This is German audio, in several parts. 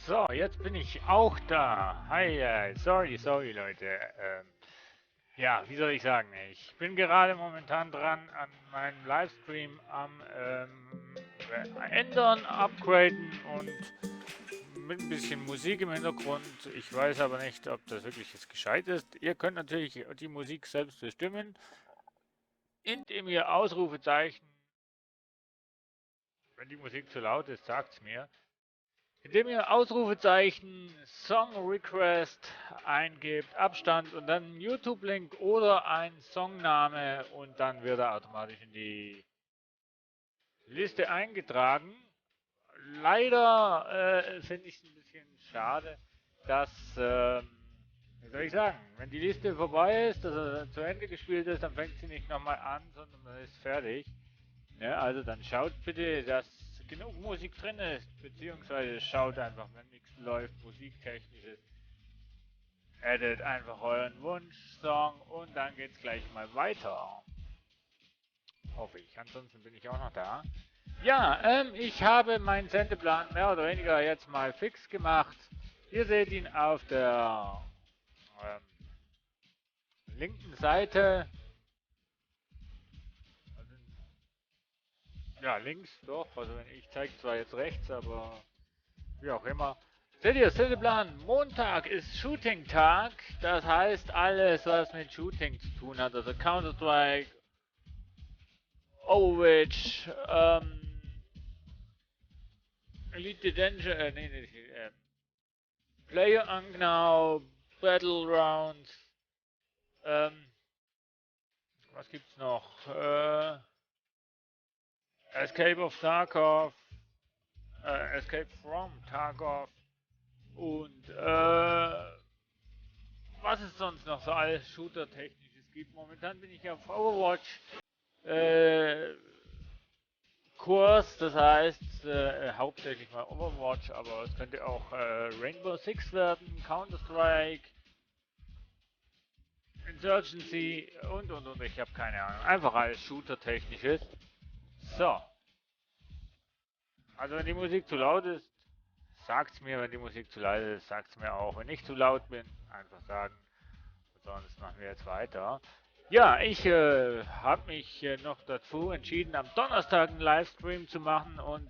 So, jetzt bin ich auch da. Hi, sorry Leute. Ja, wie soll ich sagen? Ich bin gerade momentan dran an meinem Livestream am ändern, upgraden und mit ein bisschen Musik im Hintergrund. Ich weiß aber nicht, ob das wirklich jetzt gescheit ist. Ihr könnt natürlich die Musik selbst bestimmen, indem ihr Ausrufezeichen, wenn die Musik zu laut ist, sagt's mir. Indem ihr Ausrufezeichen Song Request eingebt, Abstand und dann einen YouTube-Link oder ein Songname und dann wird er automatisch in die Liste eingetragen. Leider finde ich es ein bisschen schade, dass, wie soll ich sagen, wenn die Liste vorbei ist, dass er zu Ende gespielt ist, dann fängt sie nicht nochmal an, sondern dann ist fertig. Ja, also dann schaut bitte, dass genug Musik drin ist, beziehungsweise schaut einfach, wenn nichts läuft, musiktechnisches, addet einfach euren Wunschsong und dann geht's gleich mal weiter. Hoffe ich, ansonsten bin ich auch noch da. Ja, ich habe meinen Sendeplan mehr oder weniger jetzt mal fix gemacht. Ihr seht ihn auf der linken Seite. Also, ja, links doch. Also ich zeige zwar jetzt rechts, aber wie auch immer. Seht ihr, Sendeplan, Montag ist Shooting-Tag. Das heißt, alles, was mit Shooting zu tun hat, also Counter-Strike, Overwatch, Elite Danger, Player Unknown, Battlegrounds, ähm, was gibt's noch? Escape of Tarkov, Escape from Tarkov und was es sonst noch so alles Shooter-Technisches gibt. Momentan bin ich auf Overwatch äh, Kurs, das heißt hauptsächlich mal Overwatch, aber es könnte auch Rainbow Six werden, Counter-Strike, Insurgency und. Ich habe keine Ahnung. Einfach alles Shooter-Technisches. So. Also wenn die Musik zu laut ist, sagt's mir. Wenn die Musik zu leise ist, sagt's mir auch. Wenn ich zu laut bin, einfach sagen. Und sonst machen wir jetzt weiter. Ja, ich habe mich noch dazu entschieden, am Donnerstag einen Livestream zu machen und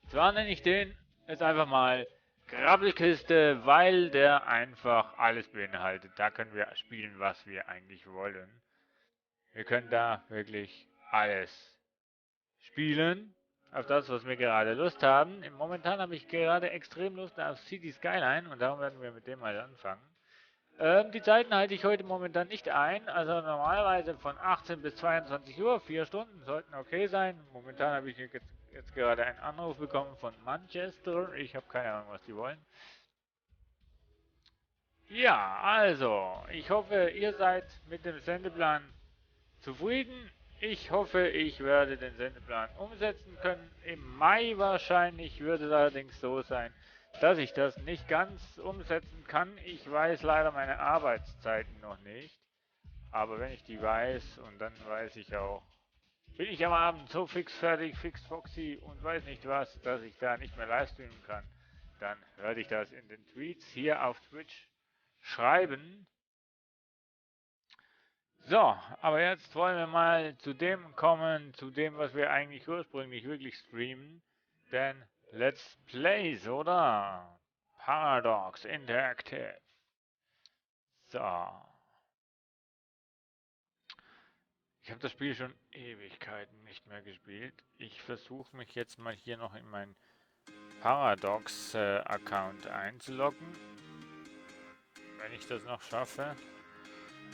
zwar nenne ich den jetzt einfach mal Grabbelkiste, weil der einfach alles beinhaltet. Da können wir spielen, was wir eigentlich wollen. Wir können da wirklich alles spielen. Auf das, was wir gerade Lust haben. Momentan habe ich gerade extrem Lust auf City Skyline und darum werden wir mit dem mal anfangen. Die Zeiten halte ich heute momentan nicht ein. Also normalerweise von 18 bis 22 Uhr, 4 Stunden sollten okay sein. Momentan habe ich jetzt gerade einen Anruf bekommen von Manchester. Ich habe keine Ahnung, was die wollen. Ja, also, ich hoffe, ihr seid mit dem Sendeplan zufrieden. Ich hoffe, ich werde den Sendeplan umsetzen können. Im Mai wahrscheinlich würde es allerdings so sein, dass ich das nicht ganz umsetzen kann. Ich weiß leider meine Arbeitszeiten noch nicht. Aber wenn ich die weiß und dann weiß ich auch, bin ich am Abend so fix fertig, fix foxy und weiß nicht was, dass ich da nicht mehr livestreamen kann, dann werde ich das in den Tweets hier auf Twitch schreiben. So, aber jetzt wollen wir mal zu dem kommen, zu dem, was wir eigentlich ursprünglich wirklich streamen. Denn Let's Plays, oder? Paradox Interactive. So. Ich habe das Spiel schon Ewigkeiten nicht mehr gespielt. Ich versuche mich jetzt mal hier noch in meinen Paradox-Account einzuloggen. Wenn ich das noch schaffe.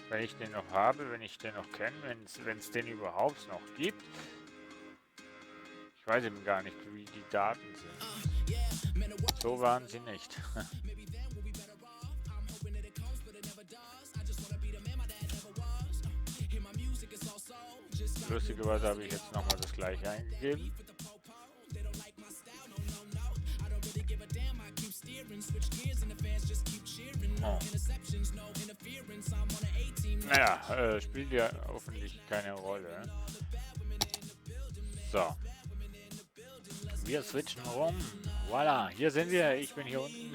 Wenn ich den noch habe, wenn ich den noch kenne, wenn es den überhaupt noch gibt. Ich weiß eben gar nicht, wie die Daten sind. So waren sie nicht. Lustigerweise habe ich jetzt nochmal das gleiche eingegeben. Oh. Naja, spielt ja hoffentlich keine Rolle. So. Wir switchen rum. Voila, hier sind wir. Ich bin hier unten.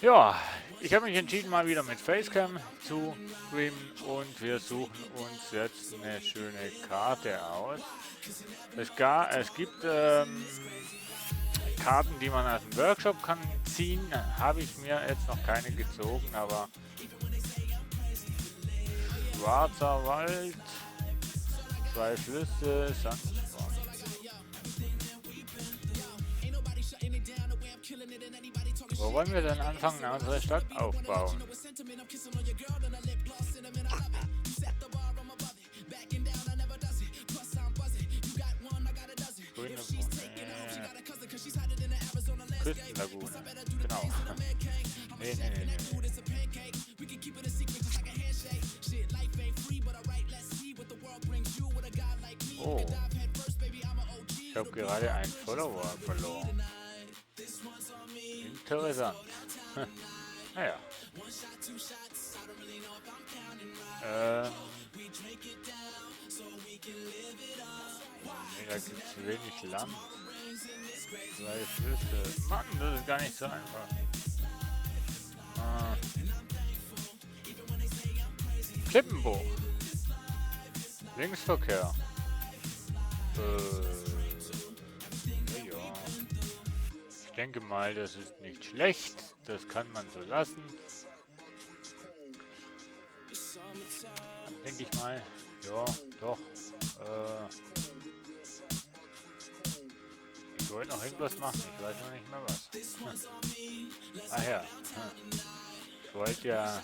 Ja, ich habe mich entschieden, mal wieder mit Facecam zu streamen und wir suchen uns jetzt eine schöne Karte aus. Es gibt Karten, die man aus dem Workshop kann ziehen. Habe ich mir jetzt noch keine gezogen, aber Schwarzer Wald, 2 Flüsse, Sandstrand. Wo wollen wir denn anfangen, unsere Stadt aufbauen? Grüne Küstenlagune. Genau. Nee. Oh. Ich habe gerade einen Follower verloren. Interessant. Naja. Nee, da gibt es wenig Land. 2 Flüsse. Mann, das ist gar nicht so einfach. Klippenbuch. Linksverkehr. Ja. Ich denke mal, das ist nicht schlecht. Das kann man so lassen. Denke ich mal. Ja, doch. Ich wollte noch irgendwas machen. Ich weiß noch nicht mehr was. Ach ja. Ich wollte ja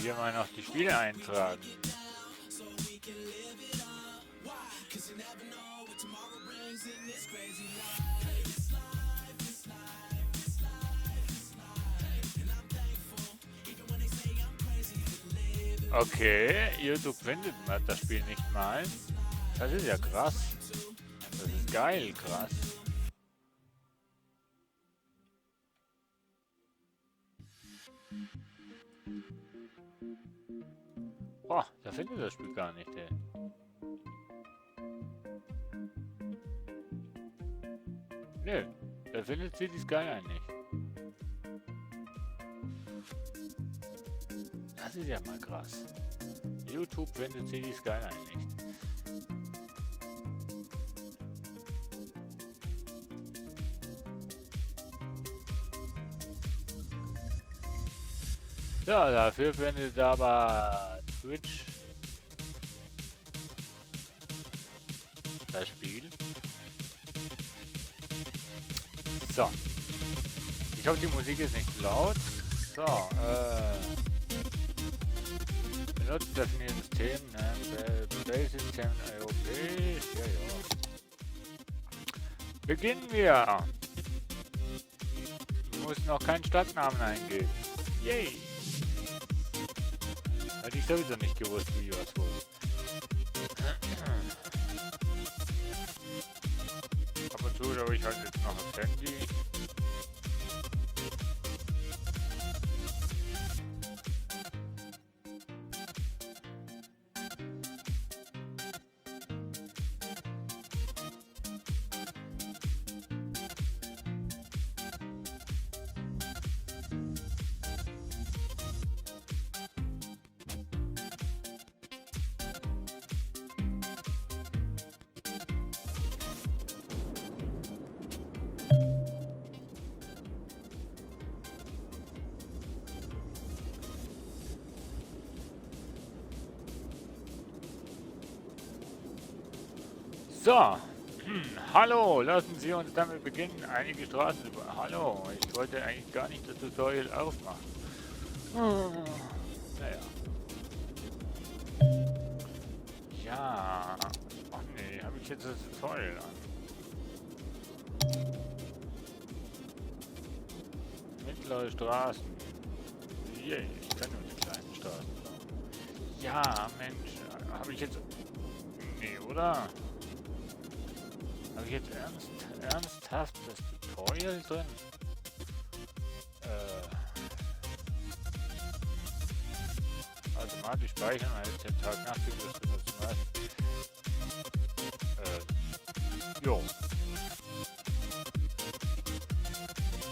hier mal noch die Spiele eintragen. Okay, YouTube findet man das Spiel nicht mal. Das ist ja krass. Das ist geil, krass. Boah, da findet das Spiel gar nicht, ey. Nö, da findet City Skyline nicht. Das ist ja mal krass. YouTube findet City Skyline nicht. Ja, dafür findet aber Twitch das Spiel. So. Ich hoffe, die Musik ist nicht laut. So, benutzt definiert System, ne? Base-System, okay, ja. Beginnen wir. Ich muss noch keinen Stadtnamen eingeben. Yay! Hätte ich sowieso nicht gewusst, wie was wohl. Ab und zu habe ich halt jetzt noch das Handy. So, hallo, lassen Sie uns damit beginnen. Einige Straßen über. Hallo, ich wollte eigentlich gar nicht das Tutorial aufmachen. Naja. Ja. Ach nee, habe ich jetzt das Tutorial an. Mittlere Straßen. Yay, ich kann nur die kleinen Straßen fahren. Ja, Mensch, habe ich jetzt. Nee, oder? Habe ich jetzt ernsthaft das Tutorial drin? Automatisch speichern, als der Tag-Nacht-Zyklus benutzen. Was? Jo.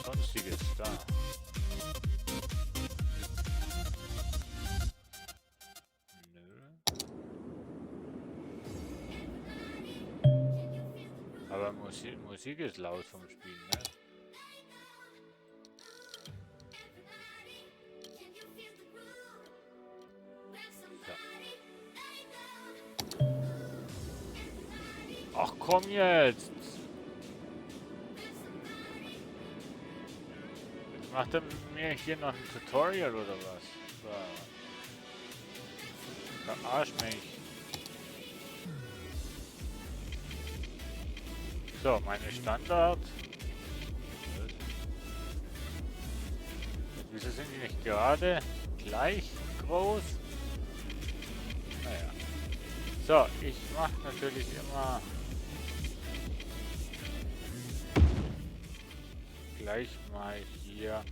Sonstiges da. Nö. Aber Musik ist laut vom Spiel, ne? Ach komm jetzt! Macht er mir hier noch ein Tutorial oder was? Verarsch mich. So, meine Standard. Wieso sind die nicht gerade gleich groß? Naja. So, ich mache natürlich immer gleich mal hier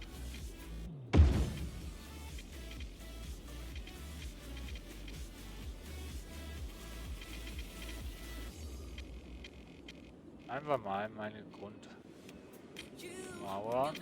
einfach mal meine Grundmauern.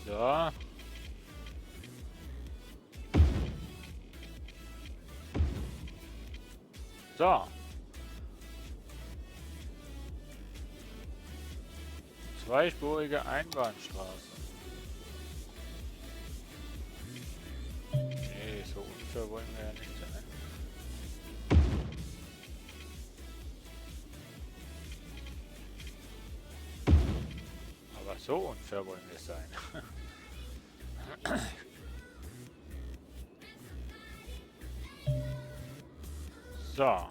So. So. Zweispurige Einbahnstraße. Nee, so unfair wollen wir ja nicht sein. Aber so unfair wollen wir sein. So.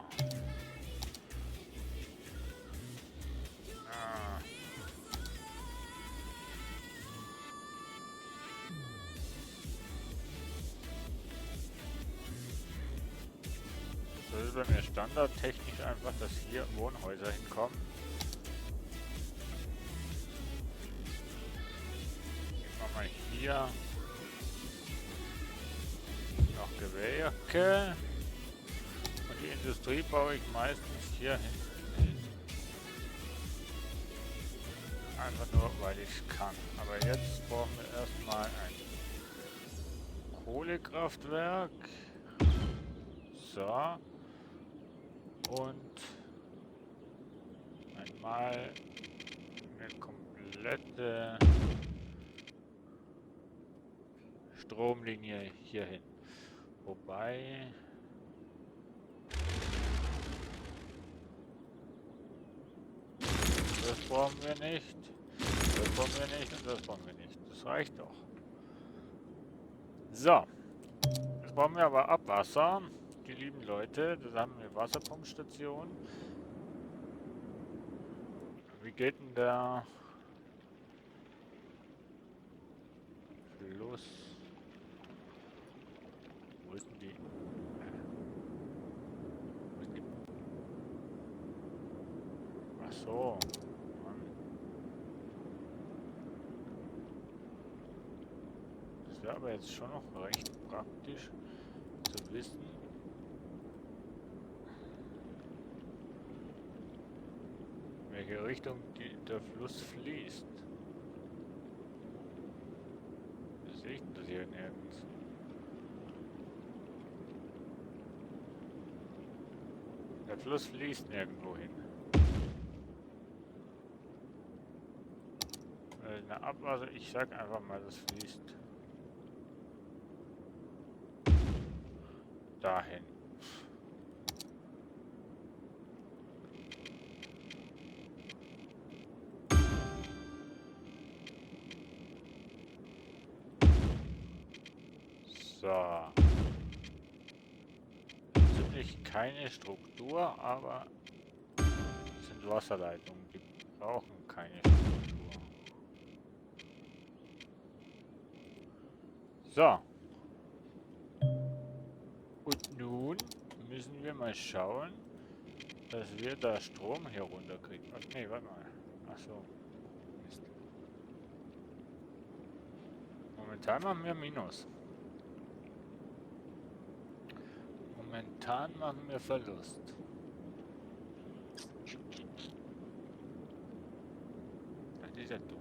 Das ist bei mir standardtechnisch einfach, dass hier Wohnhäuser hinkommen. Nehmen wir mal hier noch Gewerke. Und die Industrie baue ich meistens hier hinten hin. Einfach nur, weil ich es kann. Aber jetzt brauchen wir erstmal ein Kohlekraftwerk. So. Und einmal eine komplette Stromlinie hier hin. Wobei das brauchen wir nicht. Das brauchen wir nicht und das brauchen wir nicht. Das reicht doch. So. Jetzt brauchen wir aber Abwasser. Die lieben Leute, da haben wir Wasserpumpstation. Wie geht denn der Fluss? Wo ist denn die? Wo ist die? Ach so. Mann. Das wäre aber jetzt schon noch recht praktisch zu wissen. Welche Richtung der Fluss fließt. Sehe ich das hier nirgends. Der Fluss fließt nirgendwo hin. Eine Abwasser, ich sag einfach mal, das fließt dahin. So. Ziemlich keine Struktur, aber es sind Wasserleitungen. Die Brauchen keine Struktur. So. Und nun müssen wir mal schauen, dass wir da Strom hier runterkriegen. Ach nee, warte mal. Ach so. Mist. Momentan machen wir Minus. Momentan machen wir Verlust. Das ist ja doof.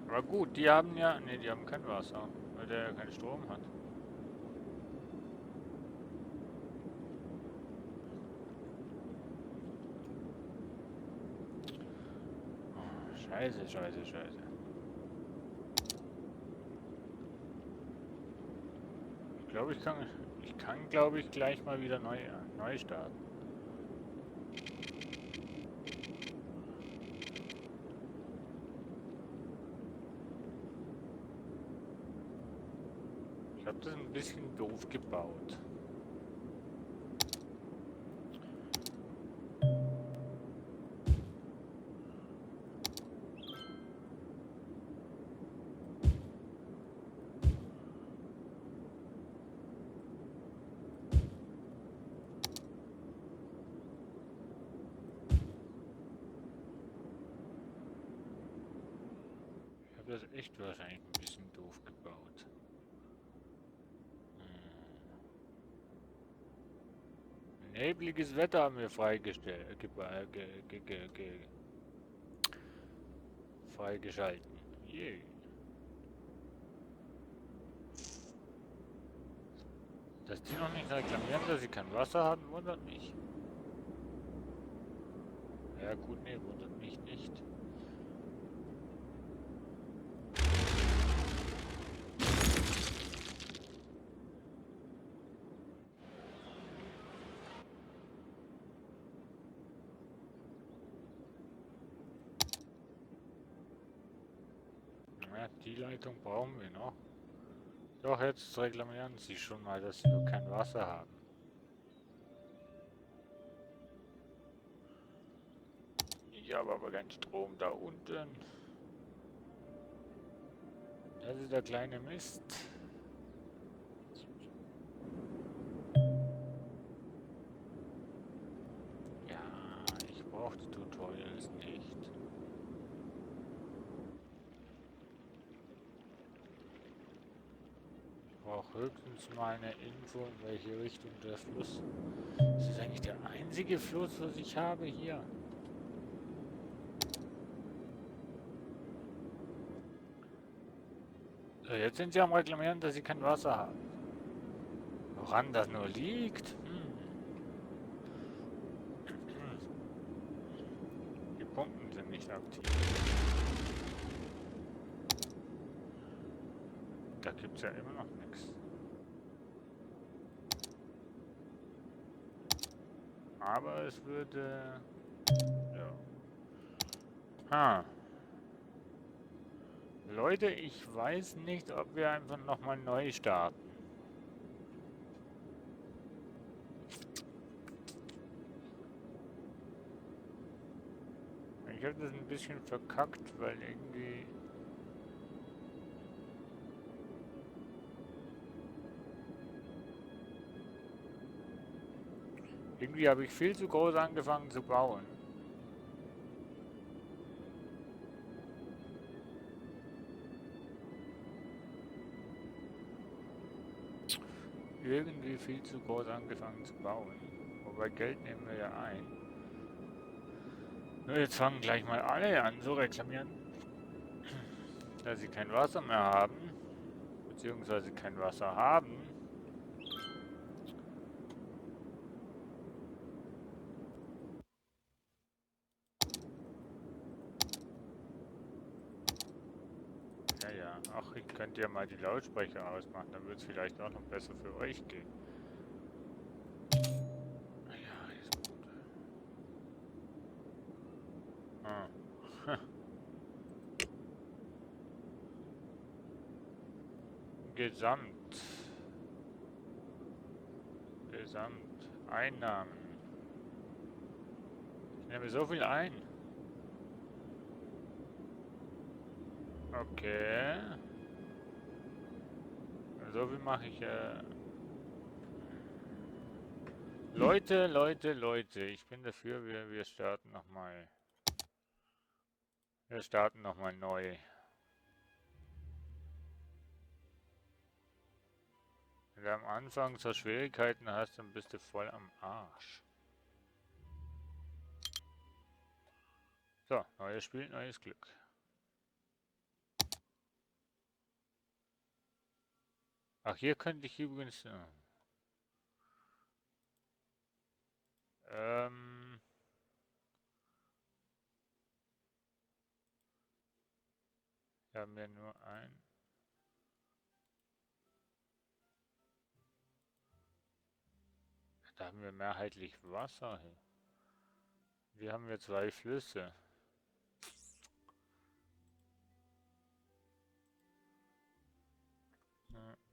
Aber gut, die haben ja... Ne, die haben kein Wasser, weil der ja keinen Strom hat. Oh, scheiße, scheiße, scheiße. Ich kann, glaube ich, gleich mal wieder neu starten. Ich habe das ein bisschen doof gebaut. Ich habe das echt wahrscheinlich ein bisschen doof gebaut. Nebliges Wetter haben wir freigestellt, freigeschalten. Yeah. Dass die noch nicht reklamieren, dass sie kein Wasser haben, wundert mich. Ja gut, nee, wundert mich nicht. Ja, die Leitung brauchen wir noch. Doch, jetzt reklamieren sie schon mal, dass wir kein Wasser haben. Ich habe aber keinen Strom da unten. Das ist der kleine Mist. Ja, ich brauche die Tutorials nicht. Ich brauche höchstens mal eine Info, in welche Richtung der Fluss. Das ist eigentlich der einzige Fluss, was ich habe hier. So, jetzt sind sie am Reklamieren, dass sie kein Wasser haben. Woran das nur liegt? Die Pumpen sind nicht aktiv. Da gibt es ja immer noch nichts. Aber es würde... Ja. Leute, ich weiß nicht, ob wir einfach nochmal neu starten. Ich habe das ein bisschen verkackt, weil irgendwie... Irgendwie habe ich viel zu groß angefangen zu bauen. Irgendwie viel zu groß angefangen zu bauen. Wobei Geld nehmen wir ja ein. Nur jetzt fangen gleich mal alle an zu reklamieren, dass sie kein Wasser mehr haben. Beziehungsweise kein Wasser haben. Ja. Ach, ich könnte ja mal die Lautsprecher ausmachen, dann wird es vielleicht auch noch besser für euch gehen. Ja, ist gut. Gesamt. Einnahmen. Ich nehme so viel ein. Okay. So viel mache ich. Leute. Ich bin dafür, wir starten nochmal. Wir starten nochmal neu. Wenn du am Anfang so Schwierigkeiten hast, dann bist du voll am Arsch. So, neues Spiel, neues Glück. Ach, hier könnte ich übrigens... wir haben ja nur ein... Da haben wir mehrheitlich Wasser. Wir haben ja 2 Flüsse.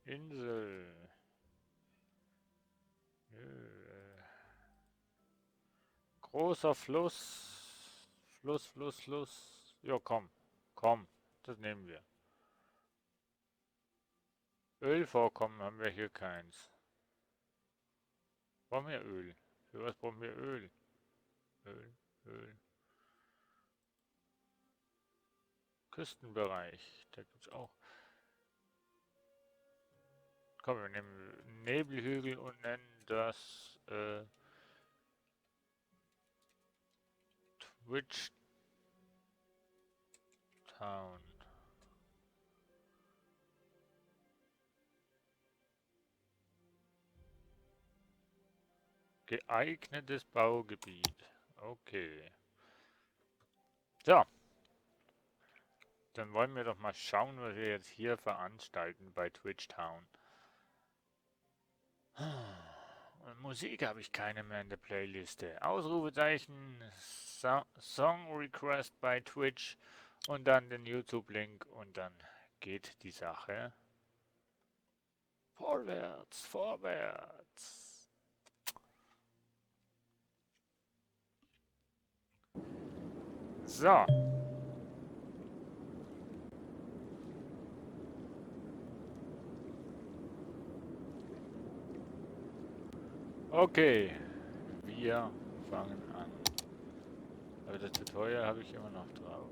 Insel. Großer Fluss. Fluss. Ja, komm. Das nehmen wir. Ölvorkommen haben wir hier keins. Brauchen wir Öl? Für was brauchen wir Öl? Öl. Küstenbereich. Da gibt es auch. Komm, wir nehmen Nebelhügel und nennen das Twitch Town. Geeignetes Baugebiet. Okay. So. Dann wollen wir doch mal schauen, was wir jetzt hier veranstalten bei Twitch Town. Und Musik habe ich keine mehr in der Playliste. Ausrufezeichen, Song Request bei Twitch und dann den YouTube-Link und dann geht die Sache vorwärts. So. Okay, wir fangen an. Aber das Tutorial habe ich immer noch drauf.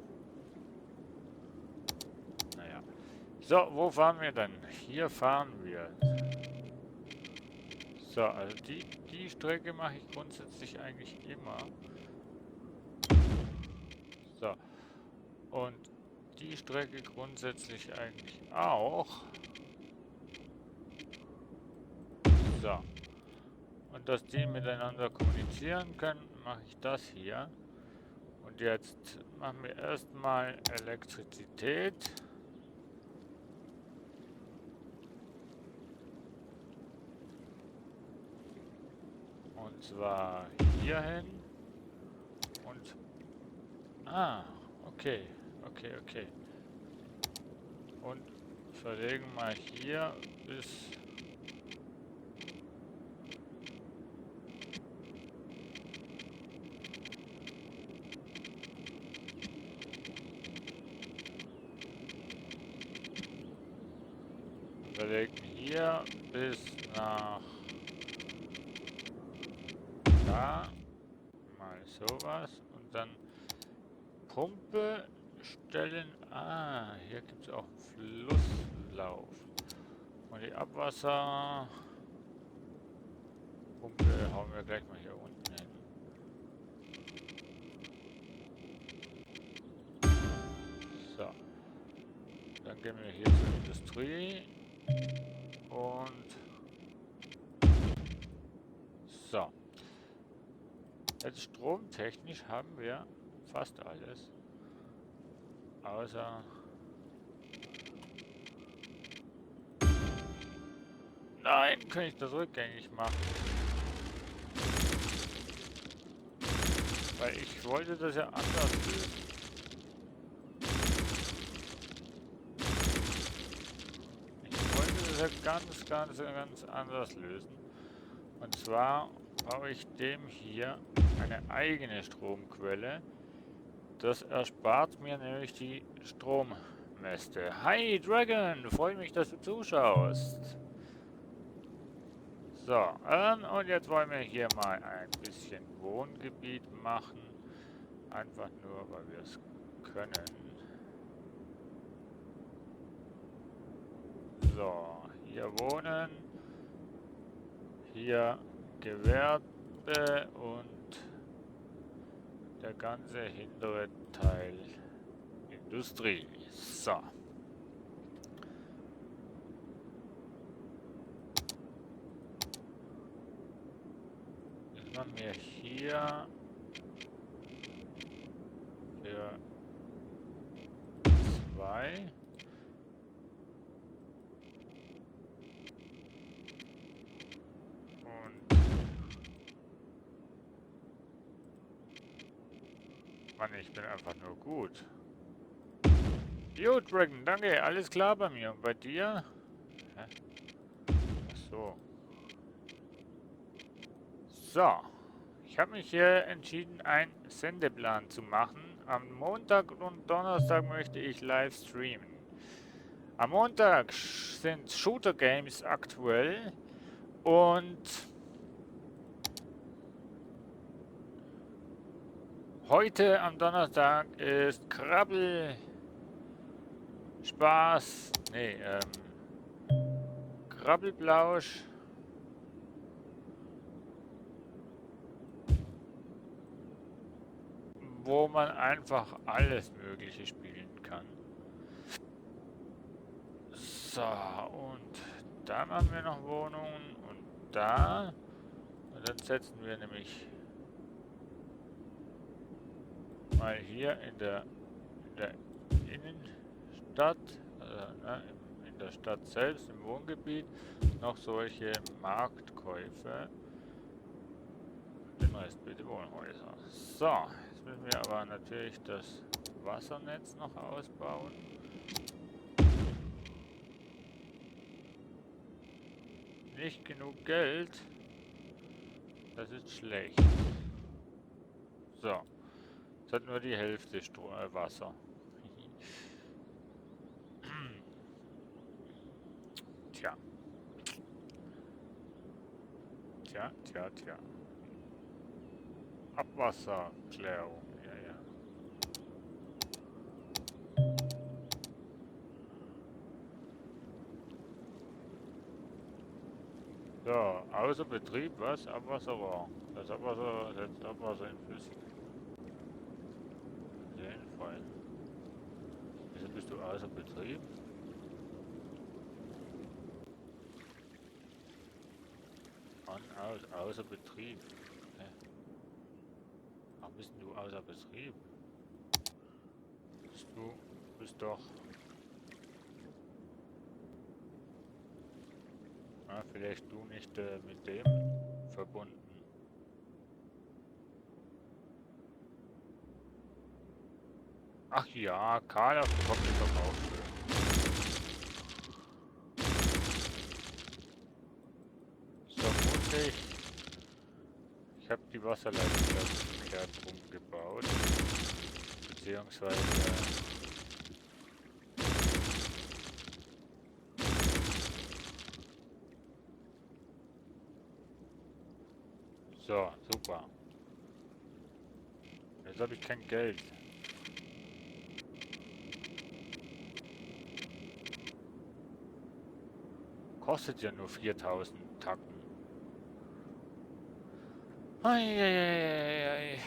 Naja. So, wo fahren wir denn? Hier fahren wir. So, also die Strecke mache ich grundsätzlich eigentlich immer. So. Und die Strecke grundsätzlich eigentlich auch. So. Und dass die miteinander kommunizieren können, mache ich das hier. Und jetzt machen wir erstmal Elektrizität. Und zwar hierhin. Und... Ah, okay. Und verlegen mal hier bis... Verlegen hier bis nach... Da. Mal sowas. Und dann Pumpe stellen. Ah, hier gibt es auch einen Flusslauf. Und die Abwasserpumpe hauen wir gleich mal hier unten hin. So. Dann gehen wir hier zur Industrie. Und so. Jetzt stromtechnisch haben wir fast alles. Außer... Nein, kann ich das rückgängig machen. Weil ich wollte das ja anders lösen. Ich wollte das ja ganz anders lösen. Und zwar baue ich dem hier eine eigene Stromquelle. Das erspart mir nämlich die Strommäste. Hi Dragon, freue mich, dass du zuschaust. So, und jetzt wollen wir hier mal ein bisschen Wohngebiet machen. Einfach nur, weil wir es können. So, hier wohnen. Hier Gewerbe und der ganze hintere Teil Industrie. So. Jetzt machen wir hier für 2. Und Mann, ich bin einfach nur gut. Jo, Dragon, danke. Alles klar bei mir. Und bei dir? Hä? Ach so. So. Ich habe mich hier entschieden, einen Sendeplan zu machen. Am Montag und Donnerstag möchte ich live streamen. Am Montag sind Shooter Games aktuell und heute am Donnerstag ist Krabbel Spaß, nee, Krabbelblausch, wo man einfach alles Mögliche spielen kann. So, und dann haben wir noch Wohnungen und da. Und dann setzen wir nämlich mal hier in der Innenstadt, also, in der Stadt selbst, im Wohngebiet, noch solche Marktkäufe. Den Rest bitte Wohnhäuser. So, jetzt müssen wir aber natürlich das Wassernetz noch ausbauen. Nicht genug Geld. Das ist schlecht. So. Es hat nur die Hälfte Wasser. Tja. Tja. Abwasserklärung. Ja. So, außer Betrieb, was? Abwasserrohr. Das Abwasser setzt Abwasser in Flüssen. Sinnvoll. Wieso bist du außer Betrieb? Außer Betrieb. Hä? Warum bist du außer Betrieb? Du bist doch... vielleicht du nicht mit dem verbunden. Ach ja, Karl auf dem Kopf ist doch auch schön. So mutig. Ich habe die Wasserleitung verkehrt rumgebaut. Beziehungsweise... So, super. Jetzt habe ich kein Geld. Kostet ja nur 4000 Tacken. Eieieiei.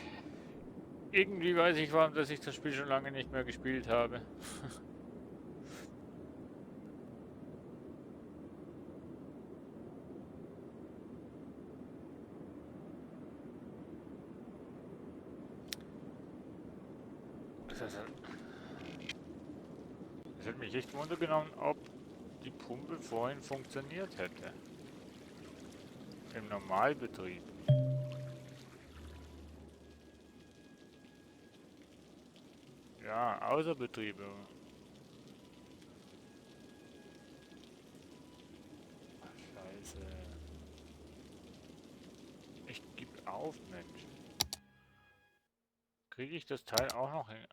Irgendwie weiß ich, warum dass ich das Spiel schon lange nicht mehr gespielt habe. Es hat mich echt wundergenommen, ob die Pumpe vorhin funktioniert hätte. Im Normalbetrieb. Ja, Außerbetriebe. Ach, Scheiße. auf, Mensch. Kriege ich das Teil auch noch hin?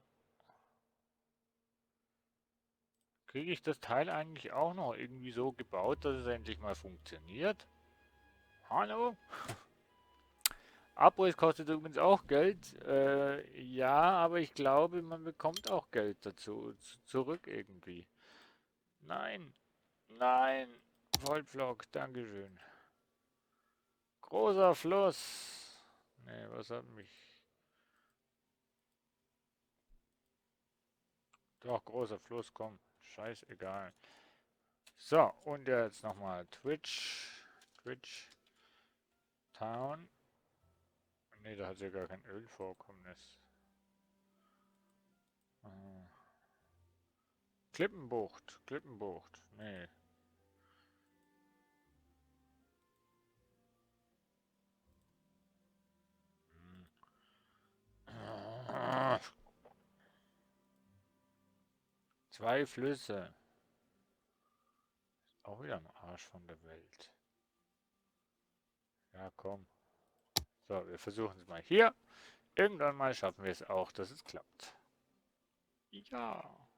Kriege ich das Teil eigentlich auch noch irgendwie so gebaut, dass es endlich mal funktioniert? Hallo? Abriss kostet übrigens auch Geld. Ja, aber ich glaube, man bekommt auch Geld dazu zurück irgendwie. Nein, nein, Vollpflock, Dankeschön. Großer Fluss. Nee, was hat mich... Doch, großer Fluss, komm. Scheißegal. So, und jetzt nochmal Twitch. Twitch. Town. Ne, da hat ja gar kein Ölvorkommnis. Klippenbucht. Klippenbucht. Nee. Zwei Flüsse. Auch wieder am Arsch von der Welt. Ja, komm. So, wir versuchen es mal hier. Irgendwann mal schaffen wir es auch, dass es klappt. Ja.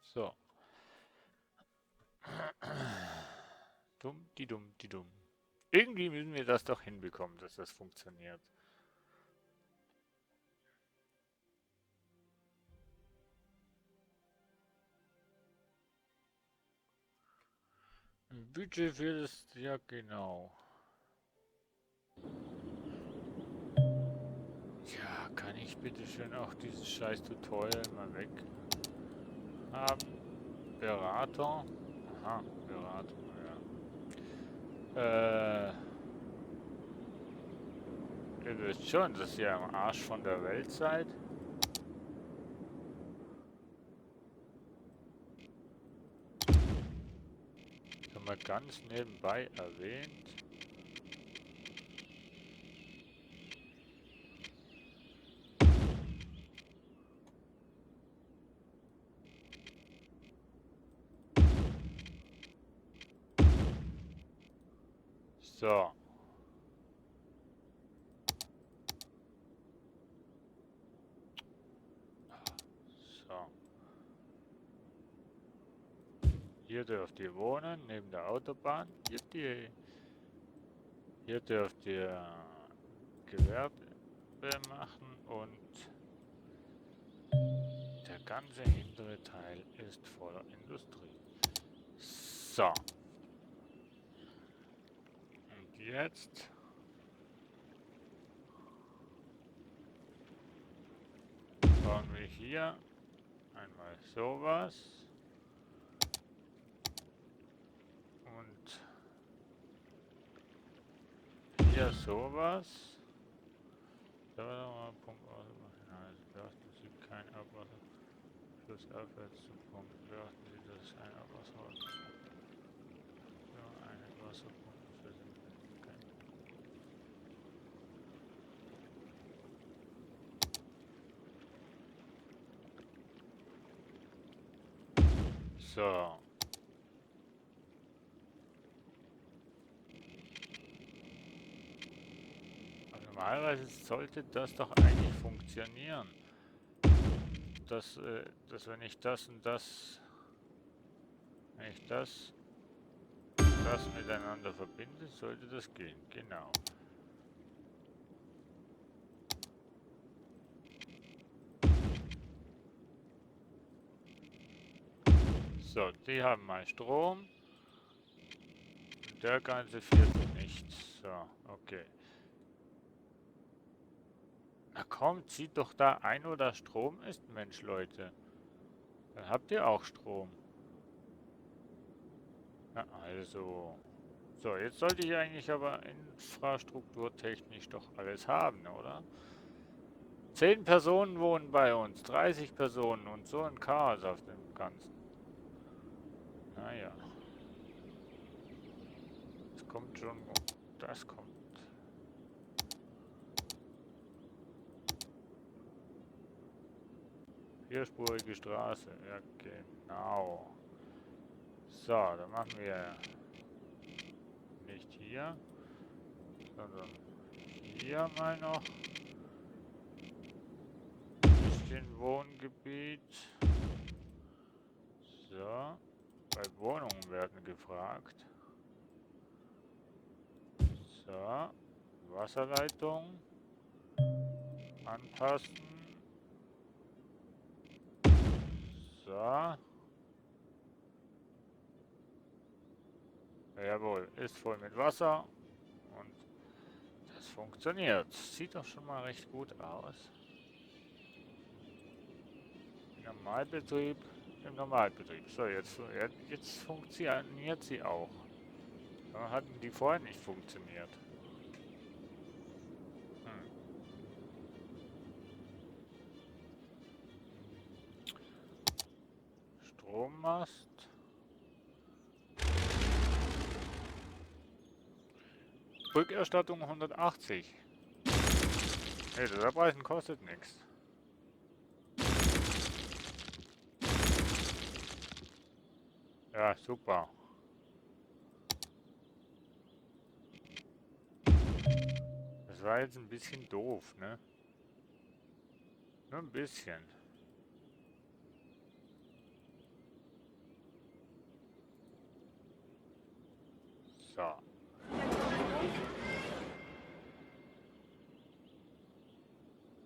So. Dumm, die dumm, die dumm. Irgendwie müssen wir das doch hinbekommen, dass das funktioniert. Ein Budget für das, ja genau. Ja, kann ich bitte schön auch dieses scheiß Tutorial mal weg haben? Berater? Aha, Berater, ja. Ihr wisst schon, dass ihr am Arsch von der Welt seid. Schon mal ganz nebenbei erwähnt. So. So. Hier dürft ihr wohnen, neben der Autobahn. Hier dürft ihr Gewerbe machen und der ganze hintere Teil ist voller Industrie. So. Und jetzt bauen wir hier einmal sowas. Und hier sowas. Da war noch mal Punkt ausmachen. Also beachten Sie kein Abwasser. Fluss abwärts zu pumpen. Beachten Sie, dass ein Abwasser nur eine Wasserpumpe versenken kann. So. Aber normalerweise sollte das doch eigentlich funktionieren. Dass wenn ich das und das, wenn ich das miteinander verbinde, sollte das gehen. Genau. So, die haben mal Strom. Der ganze vierte nicht. So, okay. Na komm, zieht doch da ein, wo da Strom ist, Mensch, Leute. Dann habt ihr auch Strom. Ja, also. So, jetzt sollte ich eigentlich aber infrastrukturtechnisch doch alles haben, oder? 10 Personen wohnen bei uns, 30 Personen und so ein Chaos auf dem Ganzen. Naja. Das kommt schon. Das kommt. Vierspurige Straße, ja genau. So, dann machen wir nicht hier, sondern hier mal noch ein bisschen Wohngebiet. So, bei Wohnungen werden gefragt. So, Wasserleitung anpassen. So. Jawohl, ist voll mit Wasser und das funktioniert. Sieht doch schon mal recht gut aus. Im Normalbetrieb. So, jetzt funktioniert sie auch. Dann hatten die vorher nicht funktioniert. Strommast. Rückerstattung 180. Hey, der Preis kostet nichts. Ja, super. Das war jetzt ein bisschen doof, ne? Nur ein bisschen. So.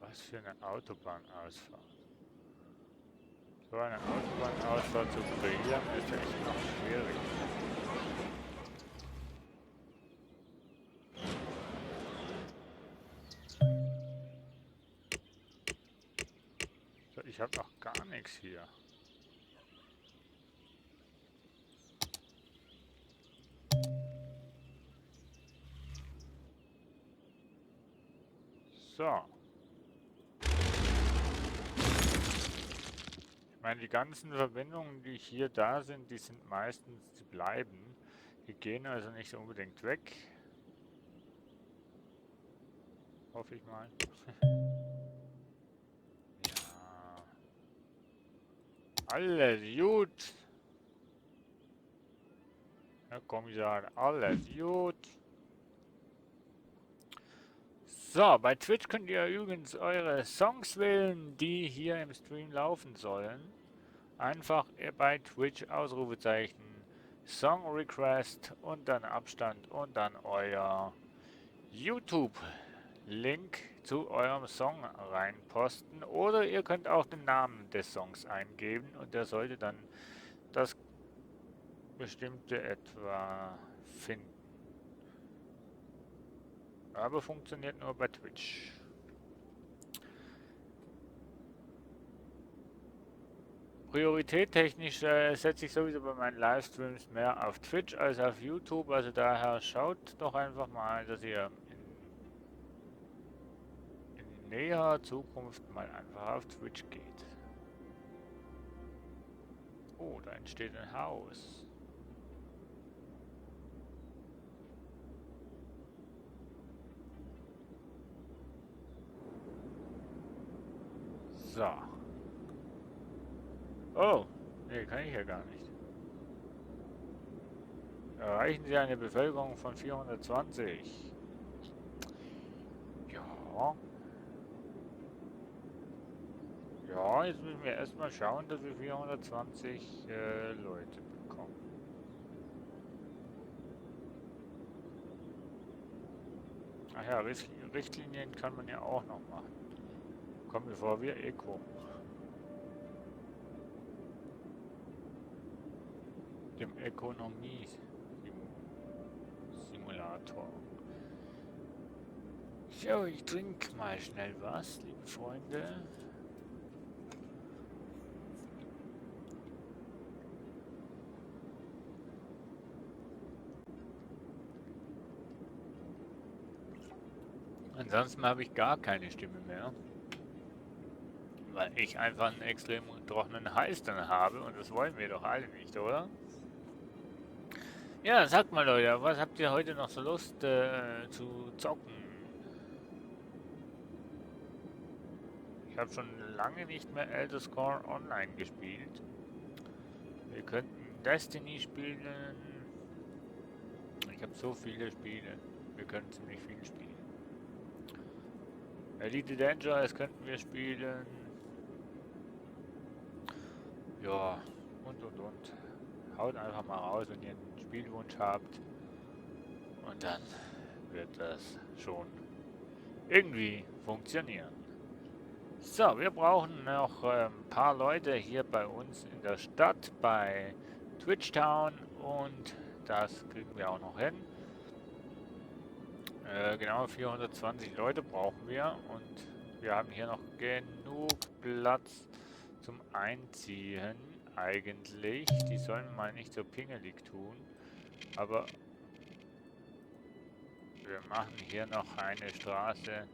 Was für eine Autobahnausfahrt. So eine Autobahnausfahrt zu kreieren ist echt noch schwierig. So, ich habe noch gar nichts hier. So. Ich meine, die ganzen Verbindungen, die hier da sind, die sind meistens, die bleiben. Die gehen also nicht unbedingt weg. Hoffe ich mal. Ja. Alles gut. Herr Kommissar, alles gut. So, bei Twitch könnt ihr übrigens eure Songs wählen, die hier im Stream laufen sollen. Einfach bei Twitch Ausrufezeichen, Song Request und dann Abstand und dann euer YouTube-Link zu eurem Song reinposten. Oder ihr könnt auch den Namen des Songs eingeben und der sollte dann das bestimmte etwa finden. Aber funktioniert nur bei Twitch. Priorität technisch setze ich sowieso bei meinen Livestreams mehr auf Twitch als auf YouTube. Also daher schaut doch einfach mal, dass ihr in näherer Zukunft mal einfach auf Twitch geht. Oh, da entsteht ein Haus. So. Oh, nee, kann ich ja gar nicht. Erreichen Sie eine Bevölkerung von 420. Ja. Ja, jetzt müssen wir erstmal schauen, dass wir 420 Leute bekommen. Ach ja, Richtlinien kann man ja auch noch machen. Kommen wir vor wie Eco. Dem Ökonomie-Simulator. So, ich trinke mal schnell was, liebe Freunde. Ansonsten habe ich gar keine Stimme mehr. Weil ich einfach einen extrem trockenen Hals dann habe und das wollen wir doch alle nicht, oder? Ja, sagt mal Leute, was habt ihr heute noch so Lust zu zocken? Ich habe schon lange nicht mehr Elder Scrolls Online gespielt. Wir könnten Destiny spielen. Ich habe so viele Spiele. Wir können ziemlich viel spielen. Elite Dangerous könnten wir spielen. Ja, und. Haut einfach mal raus, wenn ihr einen Spielwunsch habt. Und dann wird das schon irgendwie funktionieren. So, wir brauchen noch ein paar Leute hier bei uns in der Stadt, bei Twitchtown, und das kriegen wir auch noch hin. Genau 420 Leute brauchen wir, und wir haben hier noch genug Platz zum Einziehen eigentlich. Die sollen mal nicht so pingelig tun, aber wir machen hier noch eine Straße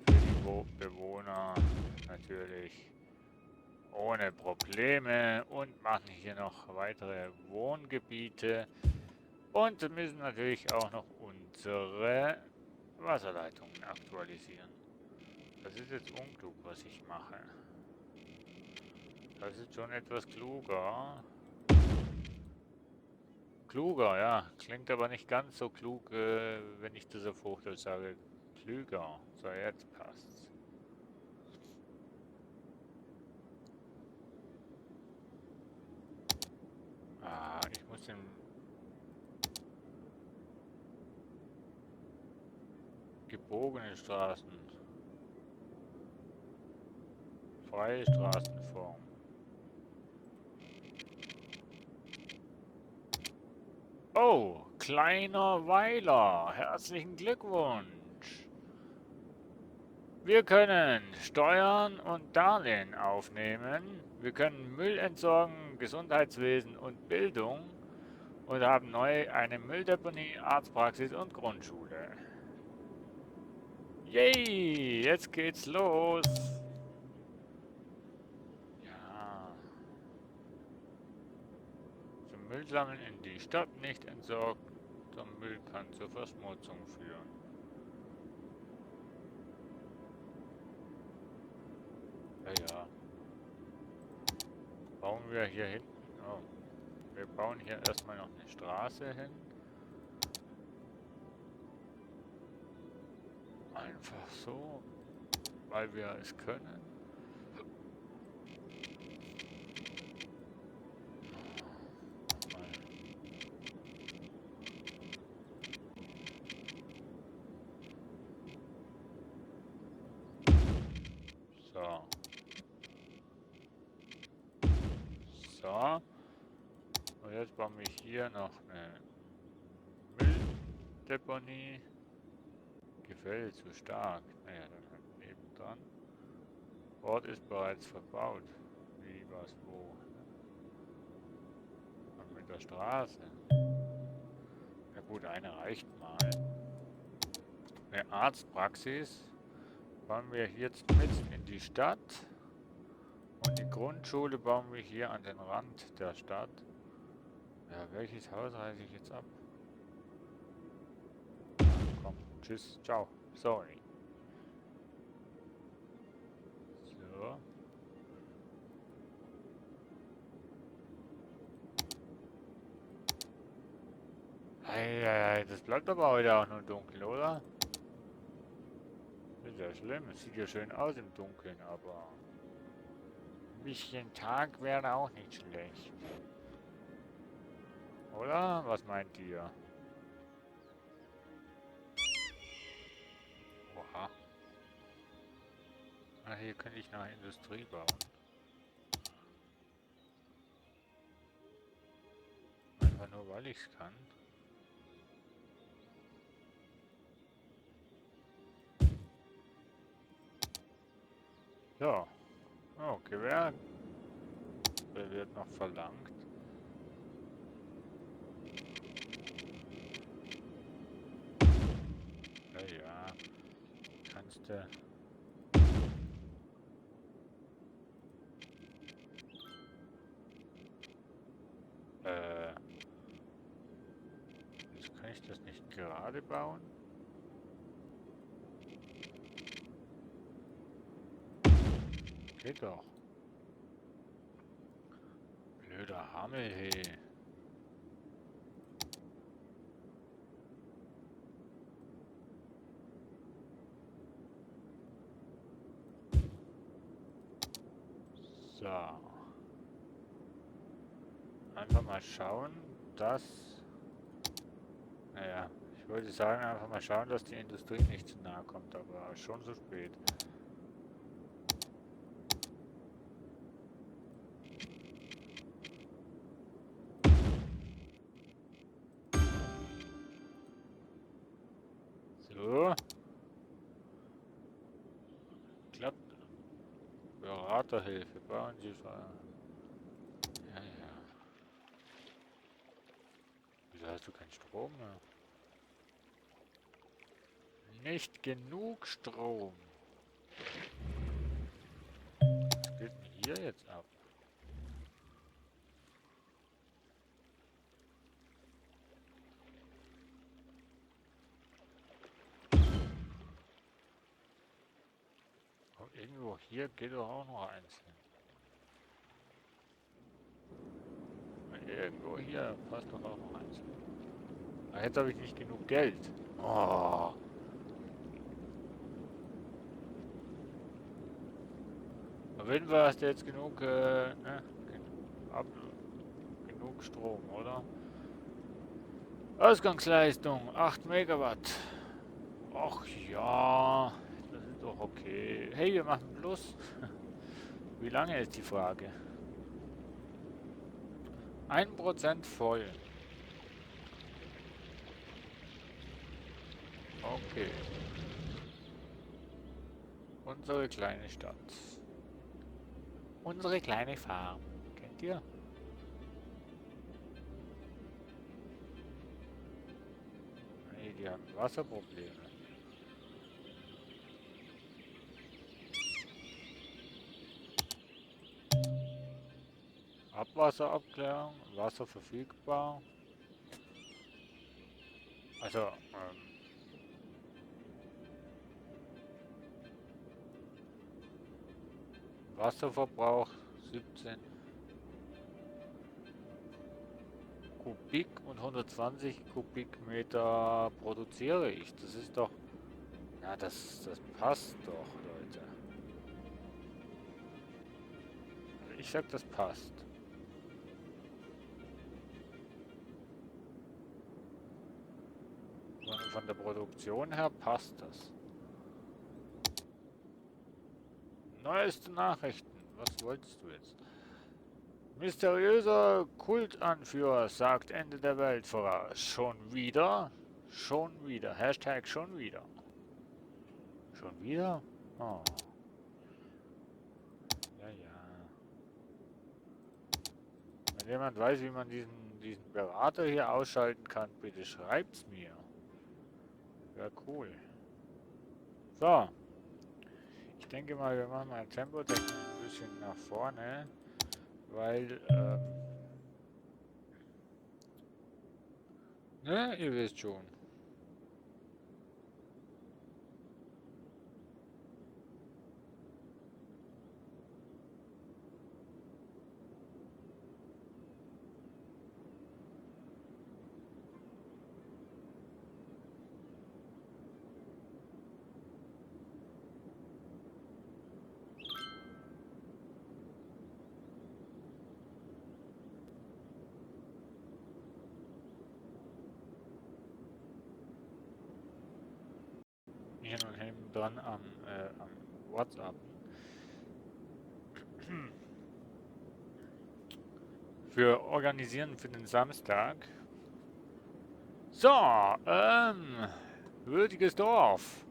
für die Bewohner natürlich ohne Probleme und machen hier noch weitere Wohngebiete. Und wir müssen natürlich auch noch unsere Wasserleitungen aktualisieren. Das ist jetzt unklug, was ich mache. Das ist schon etwas kluger. Kluger, ja. Klingt aber nicht ganz so klug, wenn ich das auf Hochdeutsch sage. Klüger. So, jetzt passt's. Ah, ich muss den... gebogene Straßen. Freie Straßenform. Oh, kleiner Weiler. Herzlichen Glückwunsch. Wir können Steuern und Darlehen aufnehmen. Wir können Müll entsorgen, Gesundheitswesen und Bildung. Und haben neu eine Mülldeponie, Arztpraxis und Grundschule. Yay, jetzt geht's los. Ja. Zum Müllsammeln in die Stadt nicht entsorgter Müll kann zur Verschmutzung führen. Ja. Bauen wir hier hinten. Oh. Wir bauen hier erstmal noch eine Straße hin. Einfach so, weil wir es können. So. So. Und jetzt bauen wir hier noch eine Mülldeponie. Gefälle zu stark. Naja, dann halt nebendran. Ort ist bereits verbaut. Wie, was, wo? Und mit der Straße. Na gut, eine reicht mal. Eine Arztpraxis bauen wir jetzt mit in die Stadt. Und die Grundschule bauen wir hier an den Rand der Stadt. Ja, welches Haus reiße ich jetzt ab? Komm, tschüss, ciao, sorry. So. Eieiei, das bleibt aber heute auch nur dunkel, oder? Das ist ja schlimm, es sieht ja schön aus im Dunkeln, aber ein bisschen Tag wäre auch nicht schlecht. Oder? Was meint ihr? Oha. Ah, hier könnte ich noch Industrie bauen. Einfach nur, weil ich es kann. So. Oh, Gewehr. Wer wird noch verlangt? Ja, kannst du... Jetzt kann ich das nicht gerade bauen. Geht doch. Blöder Hammel, hey. So. Einfach mal schauen, dass... Naja, ich wollte sagen, einfach mal schauen, dass die Industrie nicht zu nahe kommt, aber schon zu spät. So. Klappt. Beraterhilfe, bauen Sie Ver... Ja, ja. Wieso hast du keinen Strom mehr? Nicht genug Strom. Was geht denn hier jetzt ab? Oh, irgendwo hier geht doch auch noch eins hin. Irgendwo hier passt doch auch noch eins hin. Aber jetzt habe ich nicht genug Geld. Oh. Auf jeden Fall hast du jetzt genug, ne? Genug Strom, oder? Ausgangsleistung 8 Megawatt. Ach ja, das ist doch okay. Hey, wir machen Plus. Wie lange ist die Frage? 1% voll. Okay. Unsere kleine Stadt. Unsere kleine Farm. Kennt ihr? Nee, die haben Wasserprobleme. Abwasserabklärung, Wasser verfügbar. Also, Wasserverbrauch 17 Kubik und 120 Kubikmeter produziere ich. Das ist doch... Ja, das passt doch, Leute. Also ich sag, das passt. Von der Produktion her passt das. Neueste Nachrichten. Was wolltest du jetzt? Mysteriöser Kultanführer sagt Ende der Welt voraus. Schon wieder? Schon wieder. Hashtag schon wieder. Schon wieder? Oh. Ja, ja. Wenn jemand weiß, wie man diesen Berater hier ausschalten kann, bitte schreibt's mir. Wäre cool. So. Ich denke mal, wir machen mal Tempotechnik ein bisschen nach vorne. Weil, ne, ihr wisst schon. Hier und hinten dran am WhatsApp. Für organisieren für den Samstag. So, würdiges Dorf.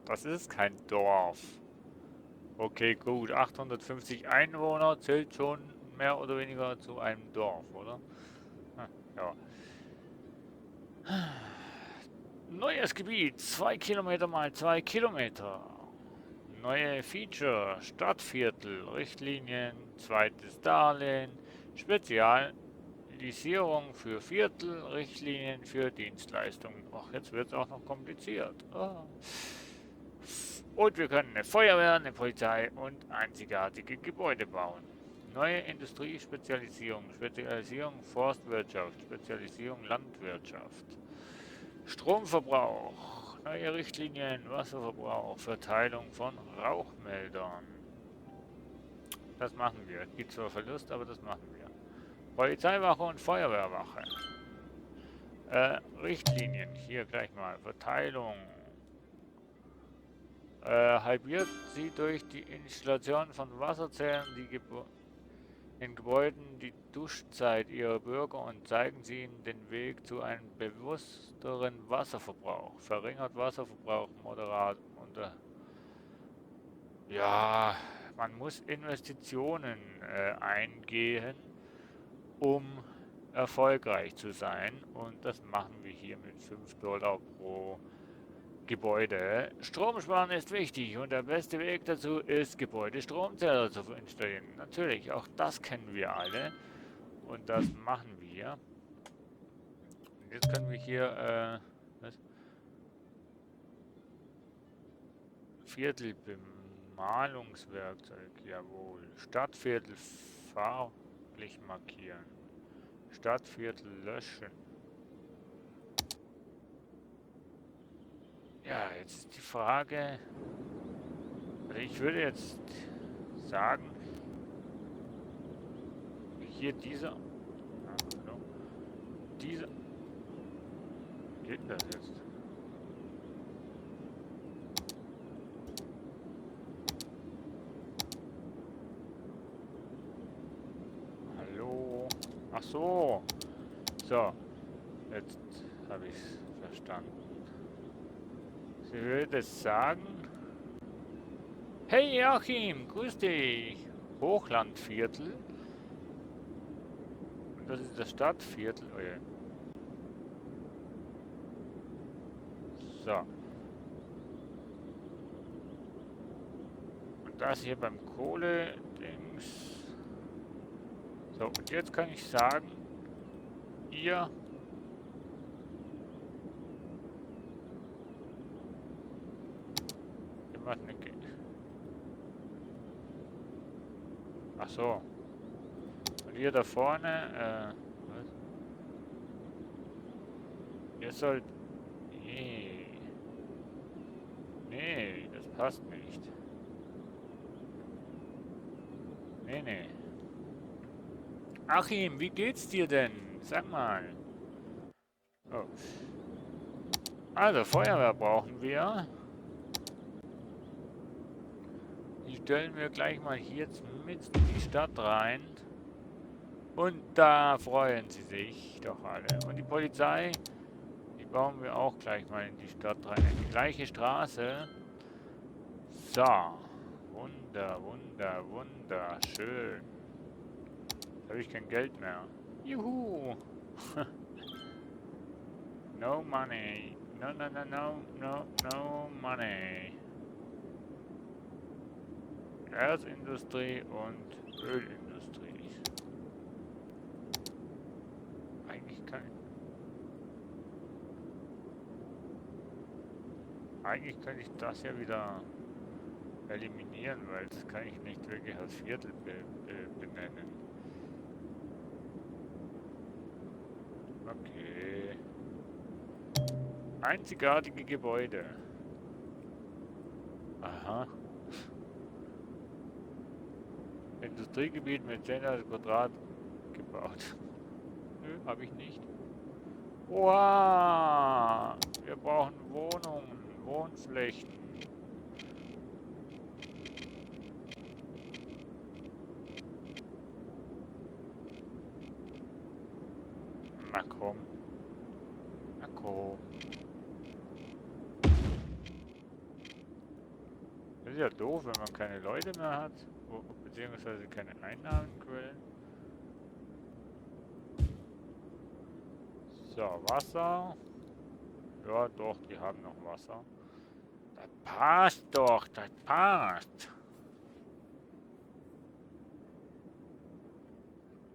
Das ist kein Dorf. Okay, gut. 850 Einwohner zählt schon mehr oder weniger zu einem Dorf, oder? Ja. Neues Gebiet, 2 Kilometer mal 2 Kilometer. Neue Feature, Stadtviertel, Richtlinien, zweites Darlehen, Spezialisierung für Viertel, Richtlinien für Dienstleistungen. Ach, jetzt wird es auch noch kompliziert. Oh. Und wir können eine Feuerwehr, eine Polizei und einzigartige Gebäude bauen. Neue Industriespezialisierung, Spezialisierung Forstwirtschaft, Spezialisierung Landwirtschaft. Stromverbrauch, neue Richtlinien, Wasserverbrauch, Verteilung von Rauchmeldern. Das machen wir. Gibt zwar Verlust, aber das machen wir. Polizeiwache und Feuerwehrwache. Richtlinien, hier gleich mal. Verteilung. Halbiert sie durch die Installation von Wasserzählen in Gebäuden die Duschzeit ihrer Bürger und zeigen sie ihnen den Weg zu einem bewussteren Wasserverbrauch. Verringert Wasserverbrauch moderat unter. Ja, man muss Investitionen eingehen, um erfolgreich zu sein. Und das machen wir hier mit $5 pro Gebäude. Strom sparen ist wichtig und der beste Weg dazu ist, Gebäudestromzähler zu installieren. Natürlich, auch das kennen wir alle und das machen wir. Und jetzt können wir hier was? Viertelbemalungswerkzeug, jawohl. Stadtviertel farblich markieren. Stadtviertel löschen. Ja, jetzt ist die Frage, also ich würde jetzt sagen, hier dieser, dieser, wie geht denn das jetzt? Hallo? Ach so, so, jetzt habe ich es verstanden. Sie würde sagen, hey Joachim, grüß dich, Hochlandviertel. Das ist das Stadtviertel. Oh je. So. Und das hier beim Kohle-Dings. So, und jetzt kann ich sagen, ihr macht eine Ach so. Und ihr da vorne, was? Ihr sollt. Nee. Nee, das passt nicht. Nee, nee. Achim, wie geht's dir denn? Sag mal. Oh. Also, Feuerwehr brauchen wir. Die stellen wir gleich mal hier jetzt mit in die Stadt rein. Und da freuen sie sich doch alle. Und die Polizei, die bauen wir auch gleich mal in die Stadt rein. In die gleiche Straße. So. Wunderschön. Jetzt habe ich kein Geld mehr. Juhu. No money. No money. Erzindustrie und Ölindustrie. Eigentlich kann ich das ja wieder eliminieren, weil das kann ich nicht wirklich als Viertel benennen. Okay. Einzigartige Gebäude. Aha. Industriegebiet mit 10.000 Quadrat gebaut. Nö, habe ich nicht. Wow! Wir brauchen Wohnungen, Wohnflächen. Na komm. Na komm. Das ist ja doof, wenn man keine Leute mehr hat, beziehungsweise keine Einnahmenquellen. So, Wasser. Ja, doch, die haben noch Wasser. Das passt doch, das passt.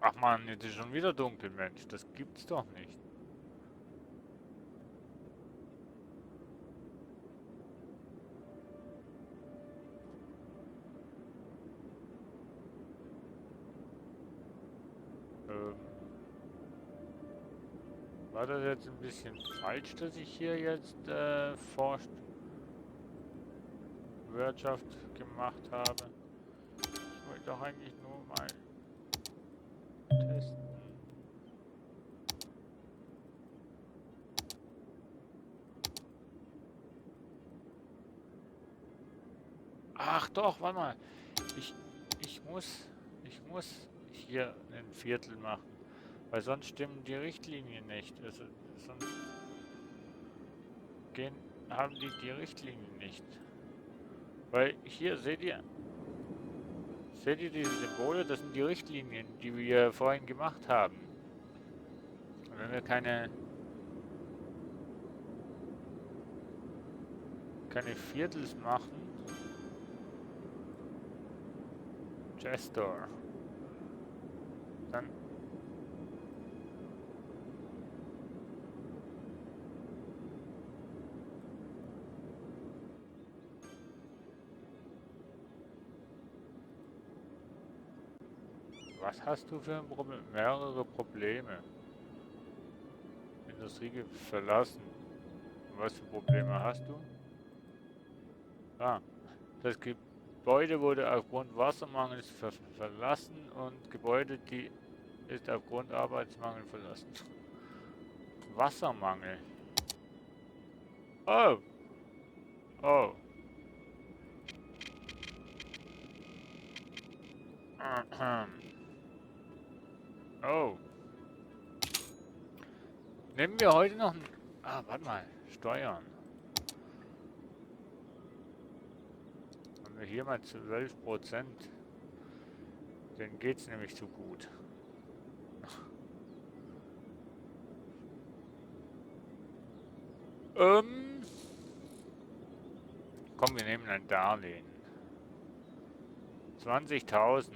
Ach man, jetzt ist schon wieder dunkel, Mensch. Das gibt's doch nicht. War das jetzt ein bisschen falsch, dass ich hier jetzt Wirtschaft gemacht habe? Ich wollte doch eigentlich nur mal testen. Ach doch, warte mal. Ich, ich muss hier ein Viertel machen. Weil sonst stimmen die Richtlinien nicht. Also, sonst haben die Richtlinien nicht. Weil hier, seht ihr diese Symbole? Das sind die Richtlinien, die wir vorhin gemacht haben. Und wenn wir keine Viertels machen, Gestor, dann was hast du für ein Problem? Mehrere Probleme. Industrie verlassen. Was für Probleme hast du? Ah, das Gebäude wurde aufgrund Wassermangels verlassen und Gebäude, die ist aufgrund Arbeitsmangel verlassen. Wassermangel. Oh. Oh. Oh. Nehmen wir heute noch ein... Ah, warte mal. Steuern. Haben wir hier mal 12%. Denen geht's nämlich zu gut. Komm, wir nehmen ein Darlehen. 20.000.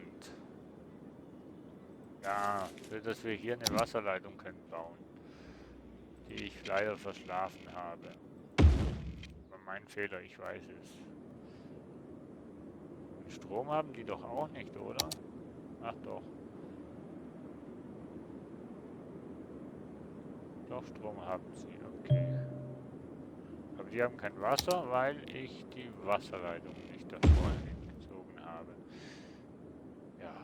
Ja, für dass wir hier eine Wasserleitung können bauen. Die ich leider verschlafen habe. War mein Fehler, ich weiß es. Und Strom haben die doch auch nicht, oder? Ach doch. Doch, Strom haben sie, okay. Aber die haben kein Wasser, weil ich die Wasserleitung nicht davor gezogen habe. Ja.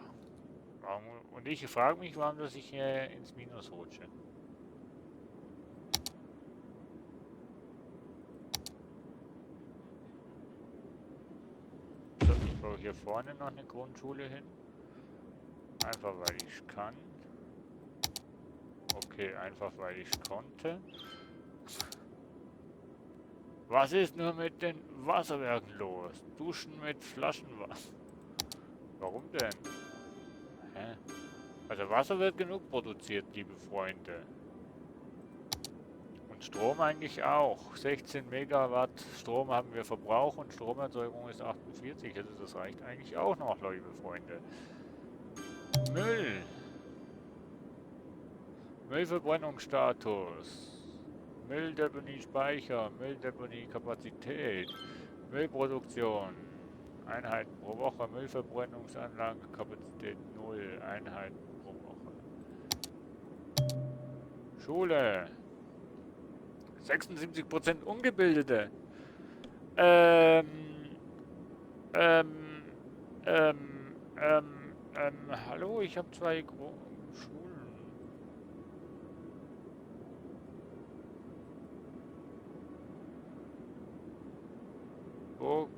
Warum, und ich frage mich, warum dass ich hier ins Minus rutsche. So, ich baue hier vorne noch eine Grundschule hin. Einfach weil ich kann. Okay, einfach weil ich konnte. Was ist nur mit den Wasserwerken los? Duschen mit Flaschenwasser. Warum denn? Hä? Also Wasser wird genug produziert, liebe Freunde. Und Strom eigentlich auch. 16 Megawatt Strom haben wir verbraucht und Stromerzeugung ist 48. Also das reicht eigentlich auch noch, liebe Freunde. Müll. Müllverbrennungsstatus. Mülldeponie-Speicher, Mülldeponie-Kapazität, Müllproduktion, Einheiten pro Woche, Müllverbrennungsanlagenkapazität 0 Einheiten pro Woche. Schule, 76% Ungebildete. Ähm, ähm, ähm, hallo, ich habe zwei Schulen. Wo?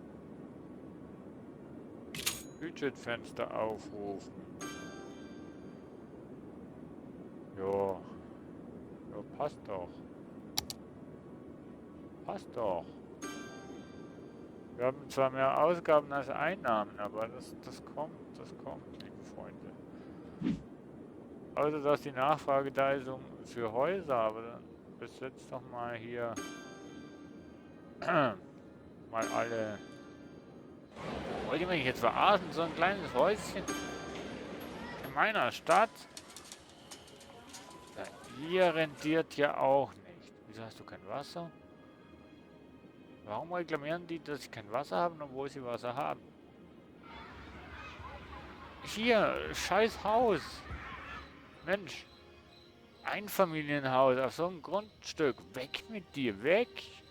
Budgetfenster aufrufen. Jo. Jo, passt doch. Passt doch. Wir haben zwar mehr Ausgaben als Einnahmen, aber das kommt, liebe Freunde. Also, dass die Nachfrage da ist für Häuser, aber dann besetzt doch mal hier mal alle. Wollt ihr mich jetzt verarschen? So ein kleines Häuschen in meiner Stadt? Ja, hier rentiert ja auch nicht. Wieso hast du kein Wasser? Warum reklamieren die, dass sie kein Wasser haben, obwohl sie Wasser haben? Hier, scheiß Haus. Mensch. Einfamilienhaus auf so einem Grundstück. Weg mit dir, weg! Ich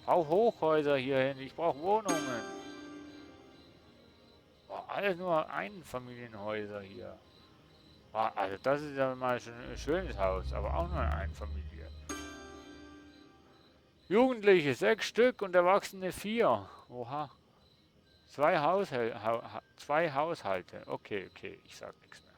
brauche Hochhäuser hierhin, ich brauche Wohnungen. Boah, alles nur Einfamilienhäuser hier. Boah, also das ist ja mal schon ein schönes Haus, aber auch nur eine Einfamilie. Jugendliche 6 Stück und Erwachsene 4. Oha. Zwei Haushalte. Okay, okay, ich sag nichts mehr.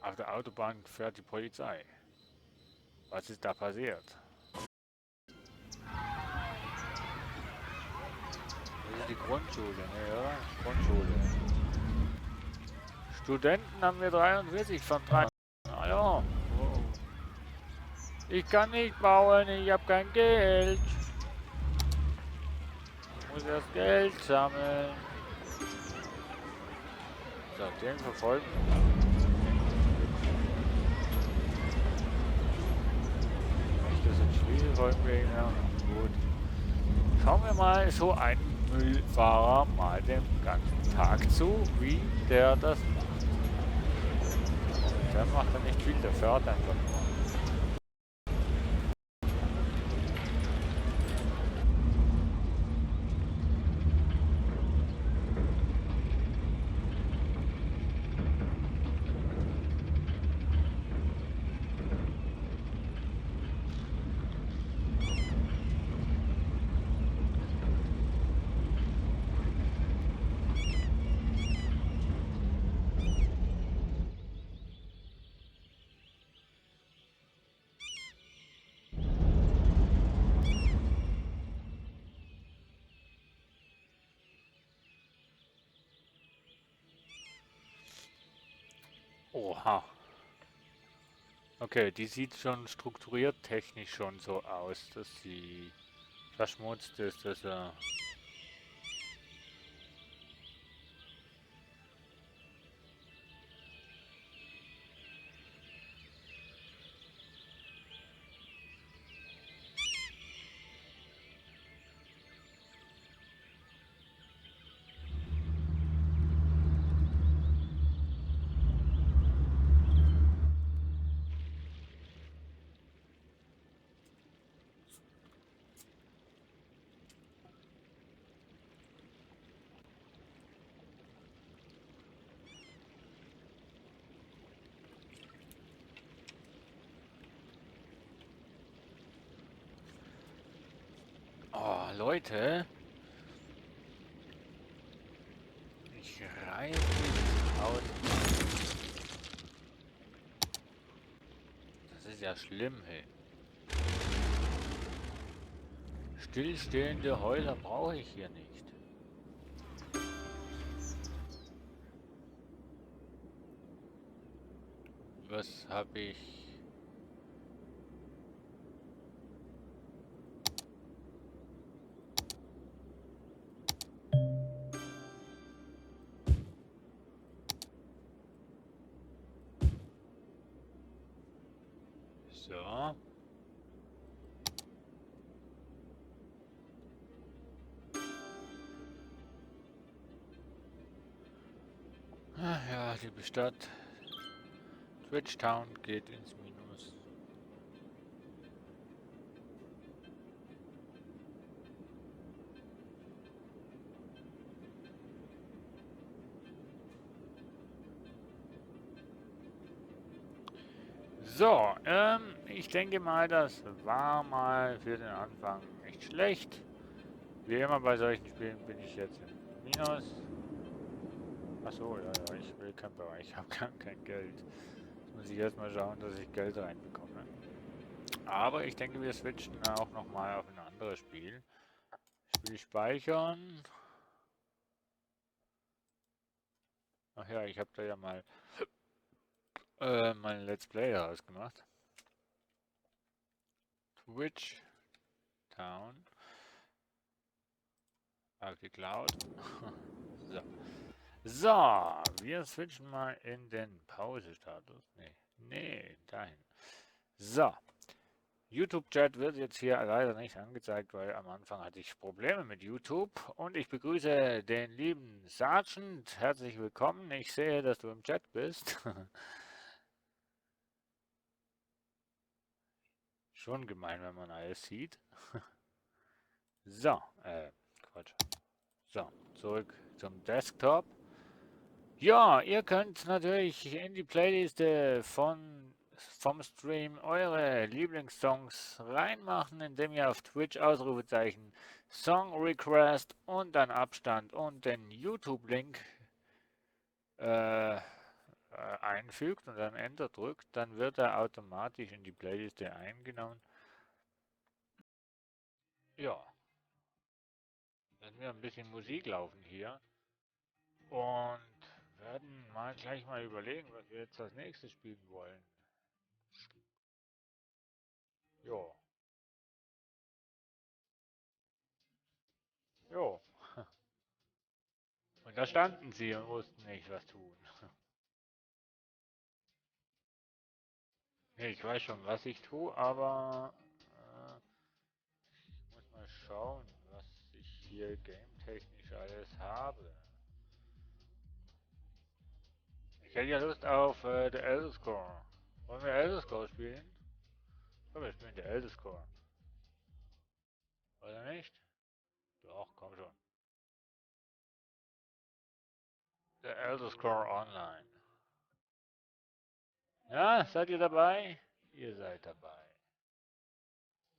Auf der Autobahn fährt die Polizei. Was ist da passiert? Das ist die Grundschule, ne, oder? Grundschule. Studenten haben wir 43 von 3. Hallo. Oh. Ich kann nicht bauen, ich habe kein Geld. Ich muss erst Geld sammeln. So, den verfolgen. Wenn ich das jetzt schließe, folgen wir ihm ja. Gut. Schauen wir mal so einen Müllfahrer mal den ganzen Tag zu, wie der das macht. Der macht ja nicht viel, der fährt einfach nur. Oha. Okay, die sieht schon strukturiert technisch schon so aus, dass sie verschmutzt ist, dass er... Oh, Leute. Ich reiße dieses Haus. Das ist ja schlimm, hey. Stillstehende Häuser brauche ich hier nicht. Was habe ich... So. Ah, ja, liebe Stadt. Twitchtown geht ins Minus. So, ich denke mal, das war mal für den Anfang nicht schlecht. Wie immer bei solchen Spielen bin ich jetzt im Minus. Achso, ja, ja, ich will Camper, ich habe gar kein Geld. Jetzt muss ich erstmal schauen, dass ich Geld reinbekomme. Aber ich denke, wir switchen auch nochmal auf ein anderes Spiel. Spiel speichern. Ach ja, ich habe da ja mal mein Let's Play daraus gemacht. Twitch Town. Auf die Cloud. So. So, wir switchen mal in den Pause-Status. Nee, dahin. So. YouTube-Chat wird jetzt hier leider nicht angezeigt, weil am Anfang hatte ich Probleme mit YouTube. Und ich begrüße den lieben Sergeant. Herzlich willkommen. Ich sehe, dass du im Chat bist. Schon gemein, wenn man alles sieht. So, Quatsch. So, zurück zum Desktop. Ja, ihr könnt natürlich in die Playliste vom Stream eure Lieblingssongs reinmachen, indem ihr auf Twitch Ausrufezeichen Song Request und dann Abstand und den YouTube-Link einfügt und dann Enter drückt, dann wird er automatisch in die Playliste eingenommen. Ja, lassen wir ein bisschen Musik laufen hier und werden mal gleich mal überlegen, was wir jetzt als nächstes spielen wollen. Jo, jo. Und da standen sie und wussten nicht, was tun. Nee, ich weiß schon, was ich tue, aber ich muss mal schauen, was ich hier game-technisch alles habe. Ich hätte ja Lust auf The Elder Scrolls. Wollen wir Elder Scrolls spielen? Komm, wir spielen The Elder Scrolls. Oder nicht? Doch, komm schon. The Elder Scrolls Online. Ja, seid ihr dabei? Ihr seid dabei.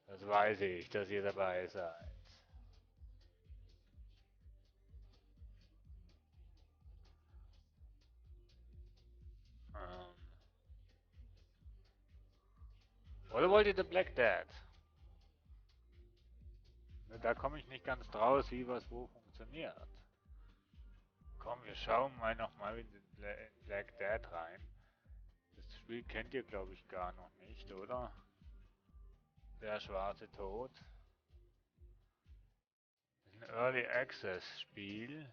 Das weiß ich, dass ihr dabei seid. Ähm, oder wollt ihr The Black Dead? Da komme ich nicht ganz draus, wie was wo funktioniert. Komm, wir schauen mal nochmal in Black Dead rein. Das Spiel kennt ihr, glaube ich, gar noch nicht, oder? Der schwarze Tod. Das ist ein Early Access Spiel.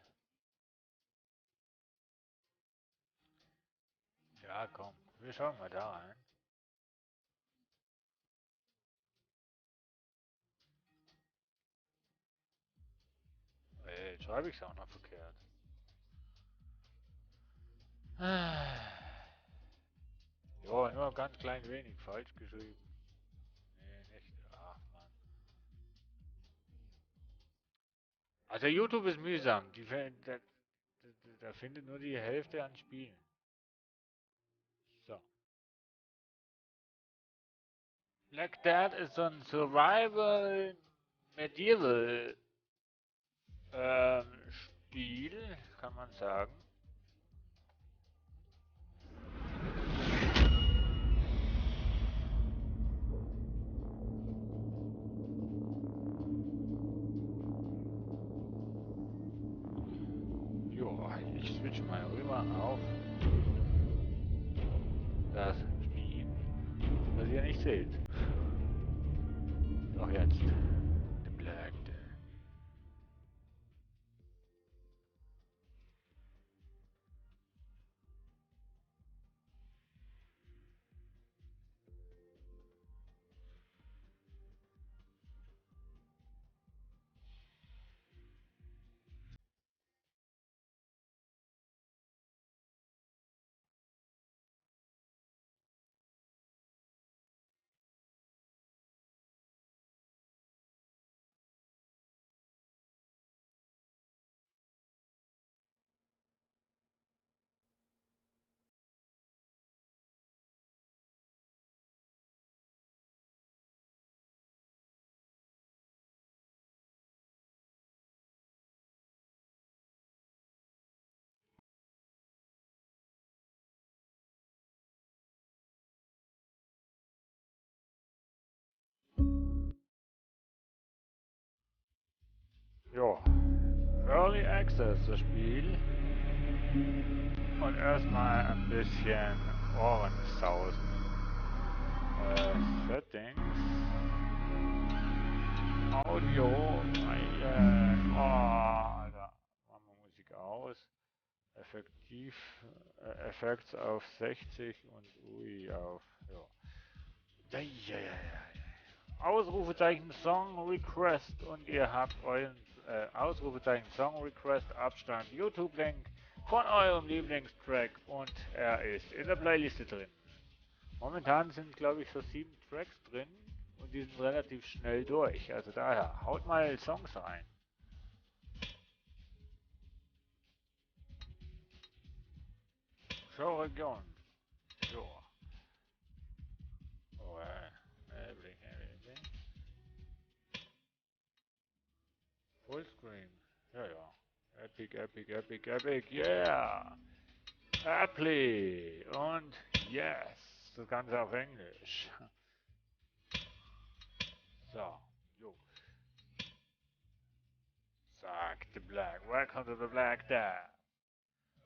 Ja, komm, wir schauen mal da rein. Jetzt schreibe ich es auch noch verkehrt. Ja, nur ganz klein wenig falsch geschrieben. Nee, nicht. Ach man. Also YouTube ist mühsam. Da findet nur die Hälfte an Spielen. So. Black Dead ist so ein Survival Medieval Spiel, kann man sagen. Jo, ich switch mal rüber auf das Spiel, was ihr nicht seht. Doch jetzt. The Black Dead. Jo, Early Access das Spiel. Und erstmal ein bisschen Ohrensausen. Settings. Audio. Alter. Machen wir Musik aus. Effektiv. Effekts auf 60 und UI auf. Ja. Ja, ja, ja, ja. Ausrufezeichen Song Request und ihr habt euren Ausrufezeichen Song Request Abstand YouTube-Link von eurem Lieblingstrack und er ist in der Playliste drin. Momentan sind glaube ich so 7 Tracks drin und die sind relativ schnell durch, also daher haut mal Songs rein. Showregion. So. Oh, everything. Fullscreen. Ja, ja. Epic, epic, epic, epic, yeah! Apply und yes! Das Ganze auf Englisch. So, jo. Zack, the Black. Welcome to the Black Death.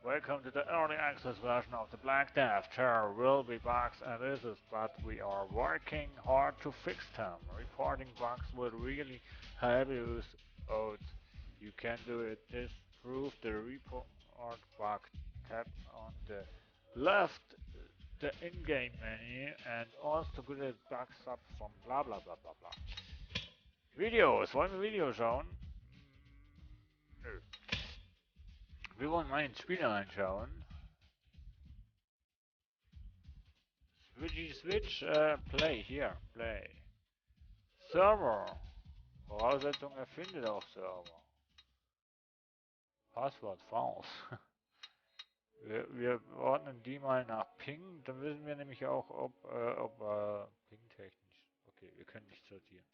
Welcome to the early access version of the Black Death. There will be bugs and issues, but we are working hard to fix them. Reporting bugs will really help you out. You can do it. Disprove the report bug. Tap on the left the in-game menu and also good at bug sub from bla bla bla bla bla. Videos. Wollen wir Videos schauen? Nö. Wir wollen mal ins Spiel reinschauen. Switch, play, hier, play. Server. Voraussetzung erfindet auf Server. Passwort false. wir ordnen die mal nach Ping, dann wissen wir nämlich auch, ob Ping technisch. Okay, wir können nicht sortieren.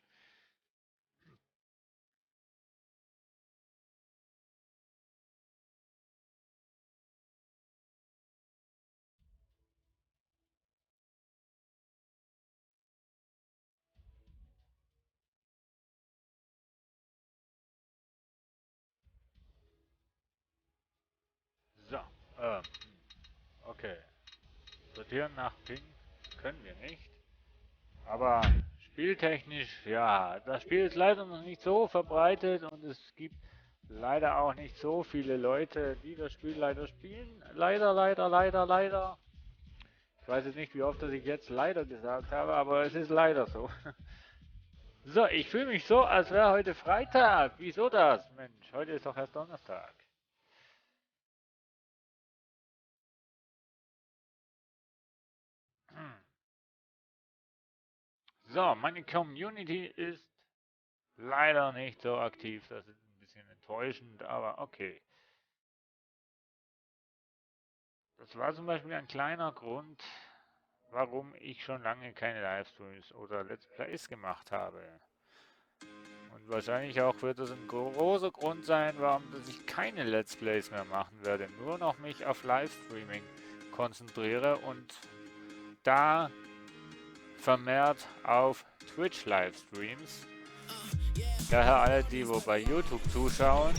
So, okay. Sortieren nach Ping können wir nicht. Aber spieltechnisch, ja, das Spiel ist leider noch nicht so verbreitet und es gibt leider auch nicht so viele Leute, die das Spiel leider spielen. Leider, leider, leider, leider. Ich weiß jetzt nicht, wie oft dass ich jetzt leider gesagt habe, aber es ist leider so. So, ich fühle mich so, als wäre heute Freitag. Wieso das? Mensch, heute ist doch erst Donnerstag. So, meine Community ist leider nicht so aktiv. Das ist ein bisschen enttäuschend, aber okay. Das war zum Beispiel ein kleiner Grund, warum ich schon lange keine Livestreams oder Let's Plays gemacht habe. Und wahrscheinlich auch wird es ein großer Grund sein, warum ich keine Let's Plays mehr machen werde. Nur noch mich auf Livestreaming konzentriere und da vermehrt auf Twitch Livestreams. Daher alle, die wo bei YouTube zuschauen,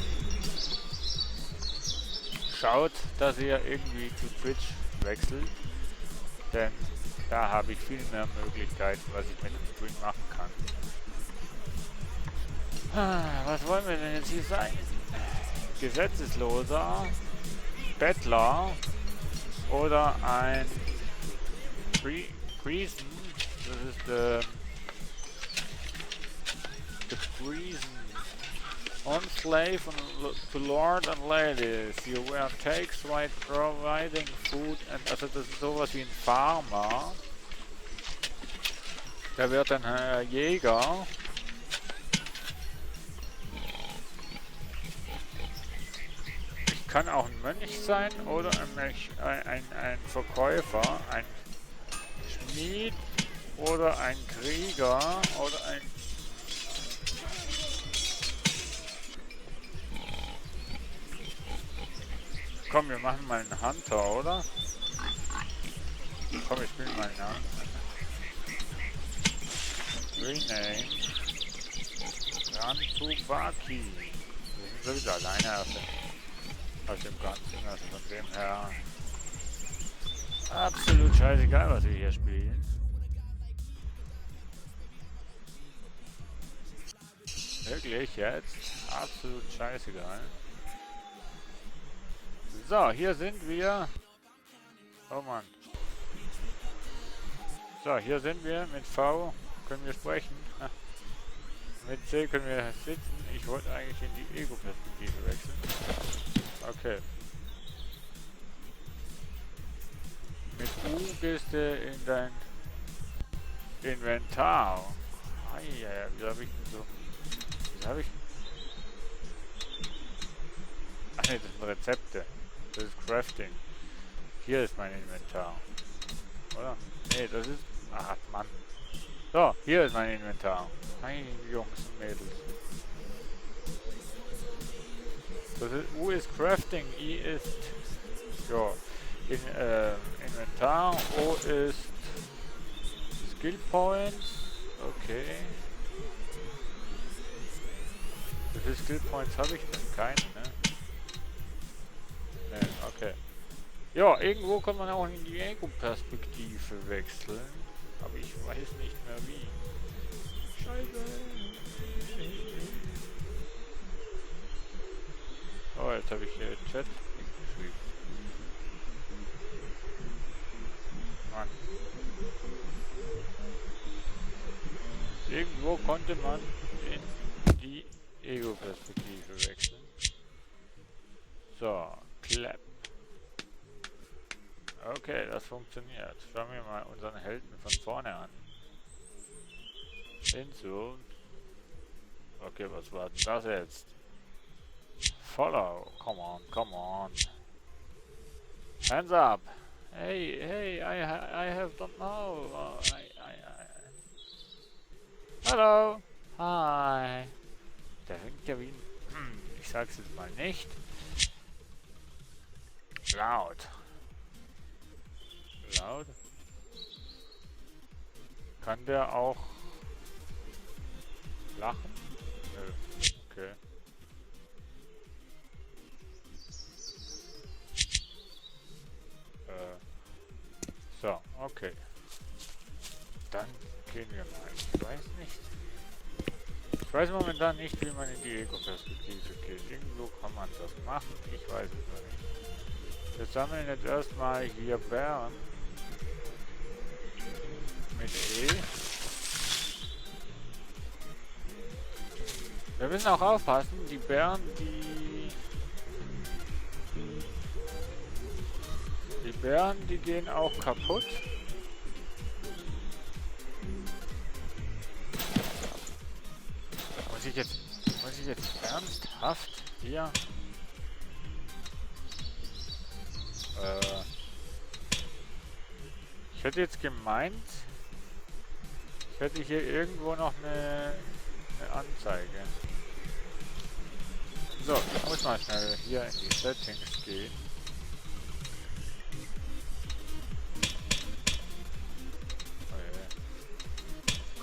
schaut, dass ihr irgendwie zu Twitch wechselt, denn da habe ich viel mehr Möglichkeiten, was ich mit dem Stream machen kann. Was wollen wir denn jetzt hier sein? Gesetzesloser, Bettler oder ein Prison, das ist the Prison. On slave to lord and ladies, you wear takes while providing food and also das ist sowas wie ein Farmer. Da wird ein Jäger. Ich kann auch ein Mönch sein oder ein Verkäufer, ein Schmied oder ein Krieger oder ein Komm, wir machen mal einen Hunter, oder? Komm, ich spiele mal einen Rename. Rantubaki. Wir sind sowieso alleine aus dem Ganzen. Also von dem her absolut scheißegal, was wir hier spielen. Wirklich jetzt? Absolut scheißegal. So, hier sind wir. Oh Mann. So, hier sind wir mit V. können wir sprechen. Mit C können wir sitzen. Ich wollte eigentlich in die Ego-Perspektive wechseln. Okay. Mit U gehst du in dein Inventar. Ja, wieso habe ich denn so... Wieso habe ich... Ach ne, das sind Rezepte. Das ist Crafting. Hier ist mein Inventar. Oder? Ne, das ist... Ach, Mann. So, hier ist mein Inventar. Hey, Jungs und Mädels. Das ist, U ist Crafting, I ist... Ja, Inventar, O ist... Skill Points. Okay. Wie viele Skill Points habe ich denn? Keine, ne? Ne, okay. Ja, irgendwo kann man auch in die Ego-Perspektive wechseln. Aber ich weiß nicht mehr wie. Scheiße. Oh, jetzt habe ich hier Chat geschrieben. Mann. Irgendwo konnte man in die Ego-Perspektive wechseln. So, Clap. Okay, das funktioniert. Schauen wir mal unseren Helden von vorne an. Insult. Okay, was war denn das jetzt? Follow. Come on, come on. Hands up. Hey, I have don't know. Hallo. Hi. Der winkt ja wie ein... ich sag's jetzt mal nicht. Laut. Laut? Kann der auch lachen? Nö. Okay. So, okay. Dann gehen wir mal. Ich weiß nicht. Ich weiß momentan nicht, wie man in die Ego-Perspektive geht. Irgendwo kann man das machen. Ich weiß es noch nicht. Wir sammeln jetzt erstmal hier Bären. Mit E. Wir müssen auch aufpassen, die Bären, die gehen auch kaputt. Muss ich jetzt ernsthaft hier? Ich hätte jetzt gemeint, ich hätte hier irgendwo noch eine Anzeige. So, ich muss mal schnell hier in die Settings gehen.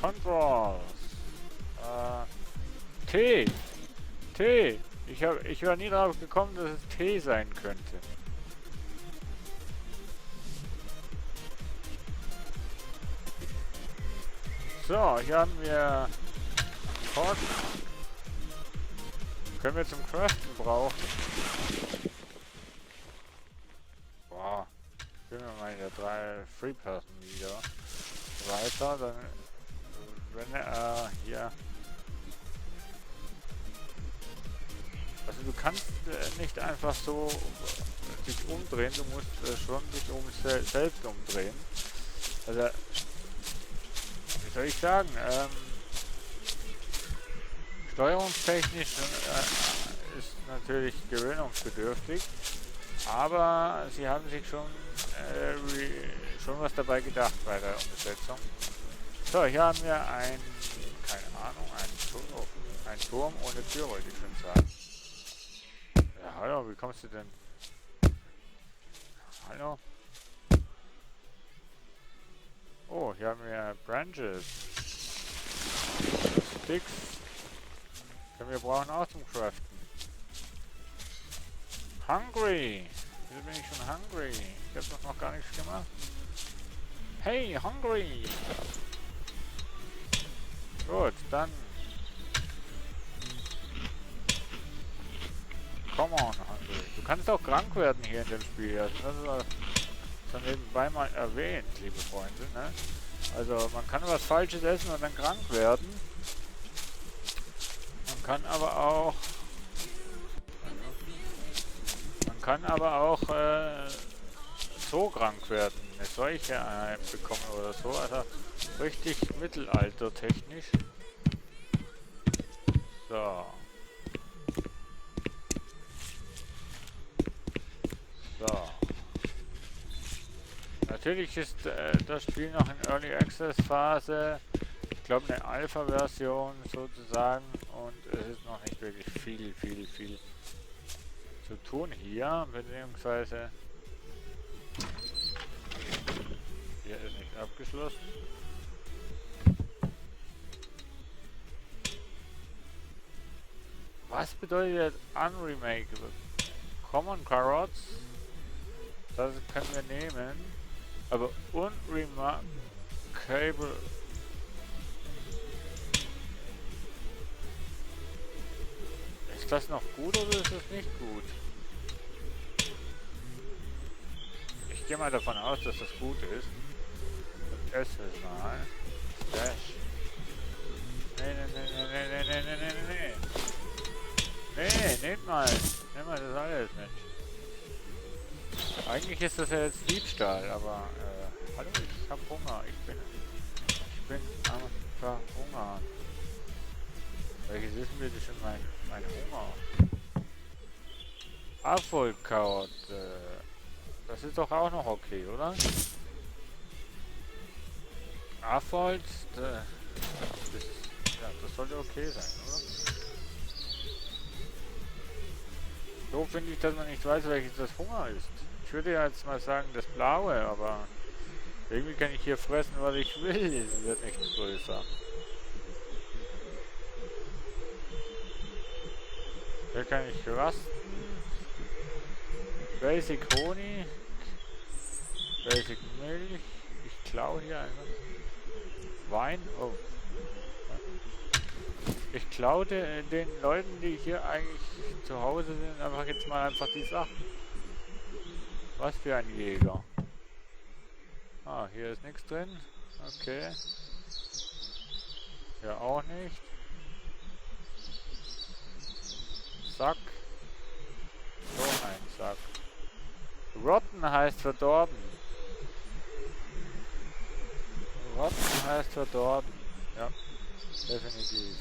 Controls. T. T. Ich war nie darauf gekommen, dass es T sein könnte. So, hier haben wir Port. Können wir zum Craften brauchen. Boah. Gehen wir mal in der 3 Free Person wieder weiter, dann wenn er hier... Also du kannst nicht einfach so dich umdrehen, du musst schon dich selbst umdrehen. Also, wie soll ich sagen, steuerungstechnisch ist natürlich gewöhnungsbedürftig, aber sie haben sich schon was dabei gedacht bei der Umsetzung. So, hier haben wir keine Ahnung, ein Turm ohne Tür, wollte ich schon sagen. Ja, hallo, wie kommst du denn? Hallo? Oh, hier haben wir Branches. Sticks. Wir brauchen auch zum Craften. Hungry. Wieso bin ich schon hungry? Ich habe doch noch gar nichts gemacht. Hey, hungry. Gut, dann. Come on, hungry. Du kannst auch krank werden hier in dem Spiel. Also das ist so nebenbei mal erwähnt, liebe Freunde. Ne? Also man kann was Falsches essen und dann krank werden. Man kann aber auch so krank werden, eine Seuche bekommen oder so. Also richtig mittelaltertechnisch. So. So. Natürlich ist das Spiel noch in Early Access Phase. Ich glaube eine Alpha-Version sozusagen. Und es ist noch nicht wirklich viel zu tun hier. Beziehungsweise hier ist nicht abgeschlossen. Was bedeutet Unremakable? Common Carrots? Das können wir nehmen. Aber Unremarkable. Ist das noch gut oder ist das nicht gut? Ich gehe mal davon aus, dass das gut ist. Und esse es mal. Stash. Nee, nehmt mal. Nehmt mal das alles, Mensch. Eigentlich ist das ja jetzt Diebstahl, aber hallo, ich hab Hunger. Ich bin am Verhungern. Welches ist bitte schon mein Hunger? Apfelkraut. Das ist doch auch noch okay, oder? Apfel, das sollte okay sein, oder? So finde ich, dass man nicht weiß, welches das Hunger ist. Ich würde ja jetzt mal sagen, das Blaue, aber irgendwie kann ich hier fressen, was ich will. Es wird nicht größer. Hier kann ich rasten. Basic Honig. Basic Milch. Ich klaue hier einfach. Wein. Oh. Ich klaute den Leuten, die hier eigentlich zu Hause sind, einfach die Sachen. Was für ein Jäger. Ah, hier ist nichts drin. Okay. Hier auch nicht. Sack. So ein Sack. Rotten heißt verdorben. Rotten heißt verdorben. Ja, definitiv.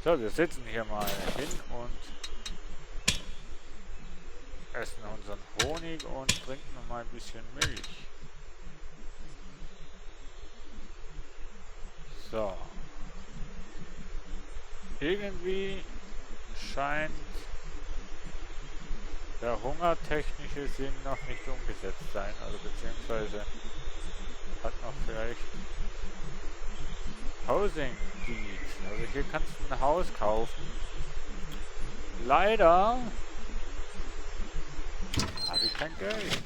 So, wir sitzen hier mal hin und essen unseren Honig und trinken noch mal ein bisschen Milch. So. Irgendwie scheint der hungertechnische Sinn noch nicht umgesetzt sein, also beziehungsweise hat noch vielleicht Housing Deed. Also hier kannst du ein Haus kaufen. Leider habe ich kein Geld.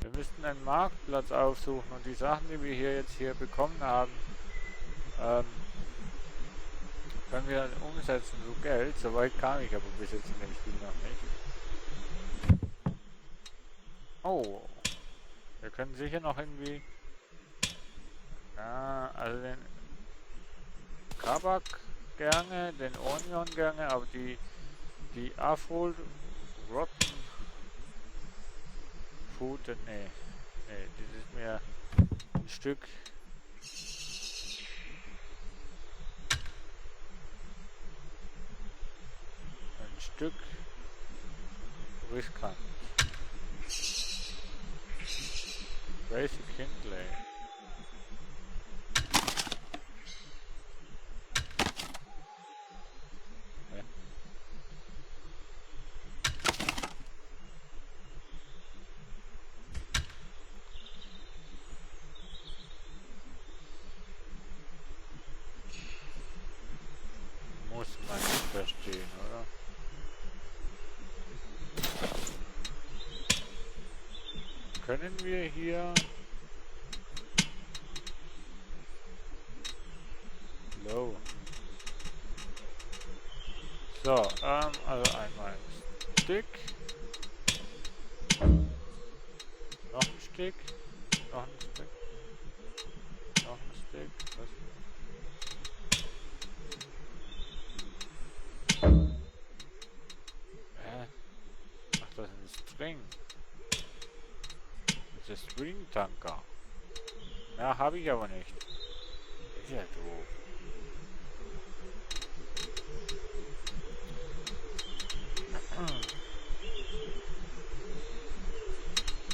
Wir müssten einen Marktplatz aufsuchen und die Sachen, die wir hier bekommen haben, können wir umsetzen zu Geld. Soweit kam ich aber bis jetzt in dem Spiel noch nicht. Oh, wir können sicher noch irgendwie, also den Kabak gerne, den Onion gerne, aber die Afro Rotten Food, nee, das ist mir ein Stück riskant. Basic Hindley. Ja. Muss man nicht verstehen, oder? Können wir hier low. So, also einmal ein Stück. Noch ein Stück. Noch ein Stück. Plastik. Was? Hä? Ach, das ist ein String. Das ist String-Tanker. Na, habe ich aber nicht. Ist ja doof.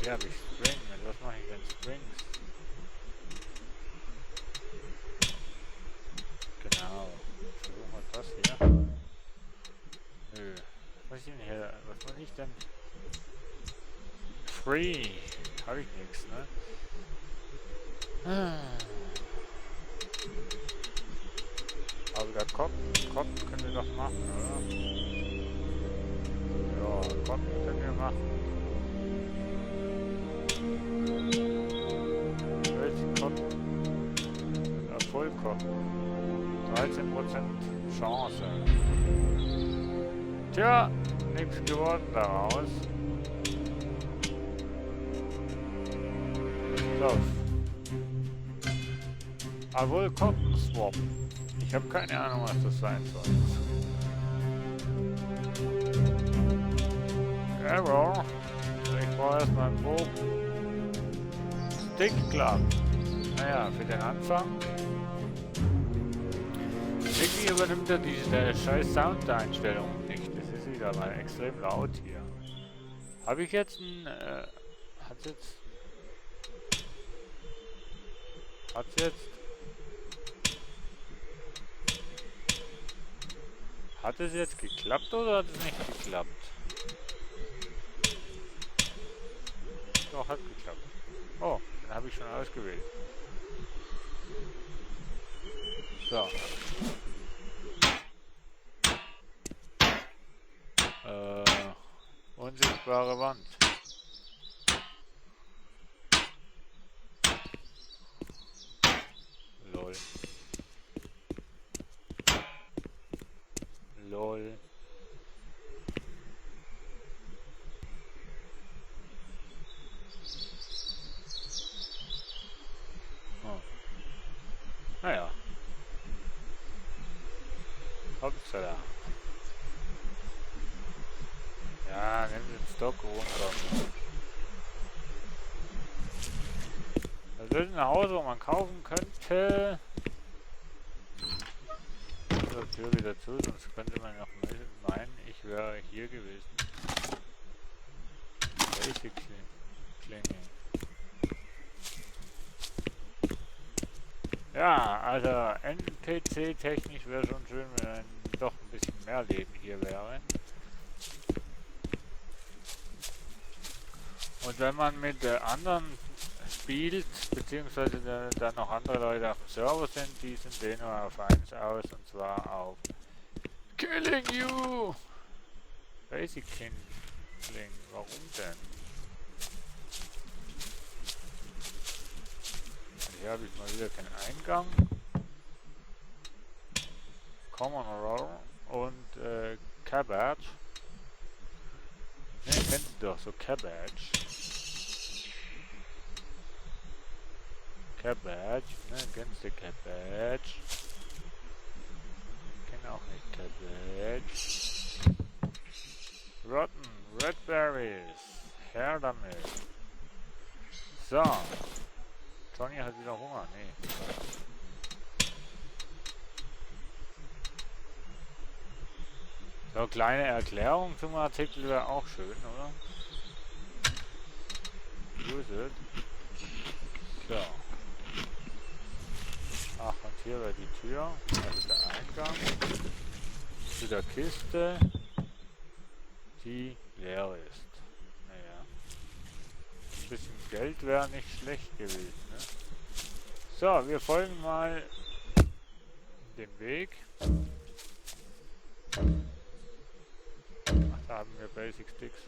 Hier habe ich String. Mit was mache ich denn Strings? Genau. Versuchen wir das hier. Nö. Was ist denn hier? Was muss ich denn? Free. Habe ich nichts, ne? Aber der Kopf können wir doch machen, oder? Ja, Kopf können wir machen. Welchen Kopf? Erfolg kommt. 13% Chance. Tja, nichts geworden daraus. So. Obwohl Cotton Swap. Ich habe keine Ahnung, was das sein soll. Error. Ich brauche erstmal einen Bogen. Stick Club. Naja, für den Anfang. Irgendwie übernimmt er diese scheiß Soundeinstellung nicht. Das ist wieder mal extrem laut hier. Habe ich jetzt ein... Hat's jetzt... Hat es jetzt geklappt oder hat es nicht geklappt? Doch, hat geklappt. Oh, den habe ich schon ausgewählt. So. Unsichtbare Wand. Lol. Lol. Oh. Naja. Hoppsala. Ja, nimm den Stock runter. Das ist ein Haus, wo man kaufen könnte. Die Tür wieder zu, sonst könnte man noch meinen, ich wäre hier gewesen. Basic Klinge. Ja, also NPC-technisch wäre schon schön, wenn doch ein bisschen mehr Leben hier wäre. Und wenn man mit anderen spielt, beziehungsweise da noch andere Leute auf dem Server sind, die sind den nur auf 1 aus, und zwar auf Killing You! Basic Killing, warum denn? Hier habe ich mal wieder keinen Eingang. Common Roll und Cabbage. Ne, kennst du doch so Cabbage. Cabbage, ne, kennst du Cabbage? Ich kenne auch nicht Cabbage. Rotten, Red Berries, her damit. So. Johnny hat wieder Hunger, nee. So, kleine Erklärung zum Artikel wäre auch schön, oder? Use it. So. Ach, und hier wäre die Tür. Also der Eingang. Zu der Kiste, die leer ist. Naja. Ein bisschen Geld wäre nicht schlecht gewesen, ne? So, wir folgen mal den Weg. Ach, da haben wir Basic Sticks.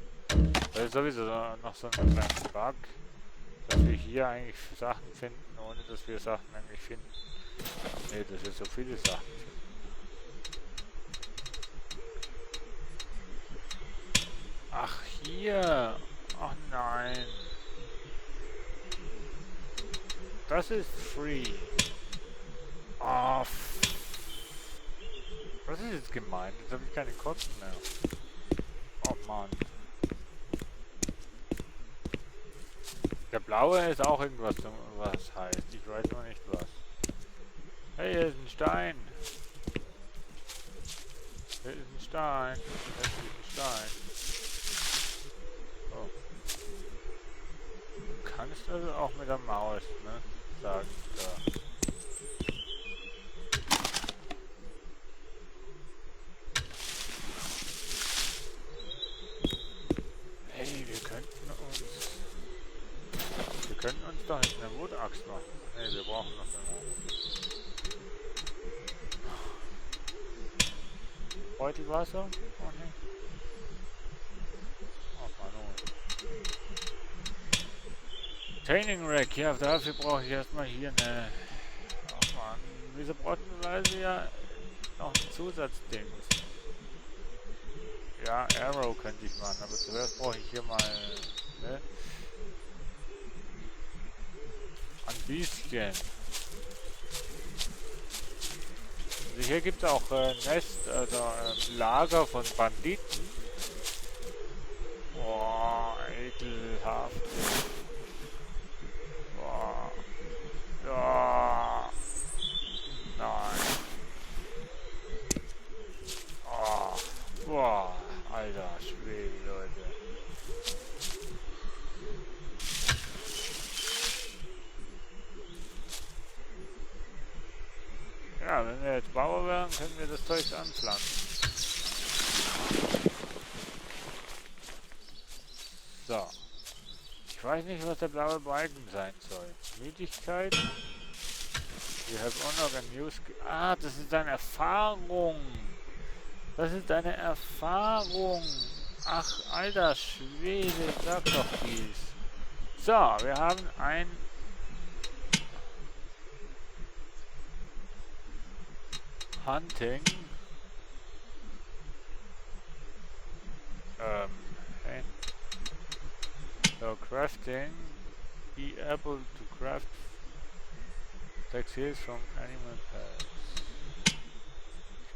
Das ist sowieso noch so ein kleiner Bug, dass wir hier eigentlich Sachen finden, ohne dass wir Sachen eigentlich finden. Ne, dass wir so viele Sachen finden. Ach, hier! Ach nein! Das ist free. Oh, was ist jetzt gemeint? Jetzt habe ich keine Kosten mehr. Oh Mann. Der blaue ist auch irgendwas, was heißt. Ich weiß noch nicht was. Hey, hier ist ein Stein. Hier ist ein Stein. Hier ist ein Stein. Oh. Du kannst also auch mit der Maus, ne? Sagen, da. Hey, wir könnten uns doch jetzt eine Wutaxt machen. Hey, wir brauchen noch eine. Beutelwasser? Oh ne. Oh Mann, oh. Training Rack, ja, dafür brauche ich erstmal hier eine. Oh Mann, wieso brottenweise ja noch ein Zusatzding. Ja, Arrow könnte ich machen, aber zuerst brauche ich hier mal, ne? Ein bisschen. Also hier gibt es auch Nest, also Lager von Banditen. Boah, ekelhaft. Boah. Ja. Nein. Oh. Boah. Alter Schwede, Leute. Ja, wenn wir jetzt Bauer werden, können wir das Zeug anpflanzen. So. Ich weiß nicht, was der blaue Balken sein soll. Müdigkeit. You have honored a new skill. Ah, das ist deine Erfahrung. Das ist deine Erfahrung. Ach, alter Schwede, sag doch dies. So, wir haben ein... Hunting. Hey. So, crafting. Be able to craft textiles from animal parts.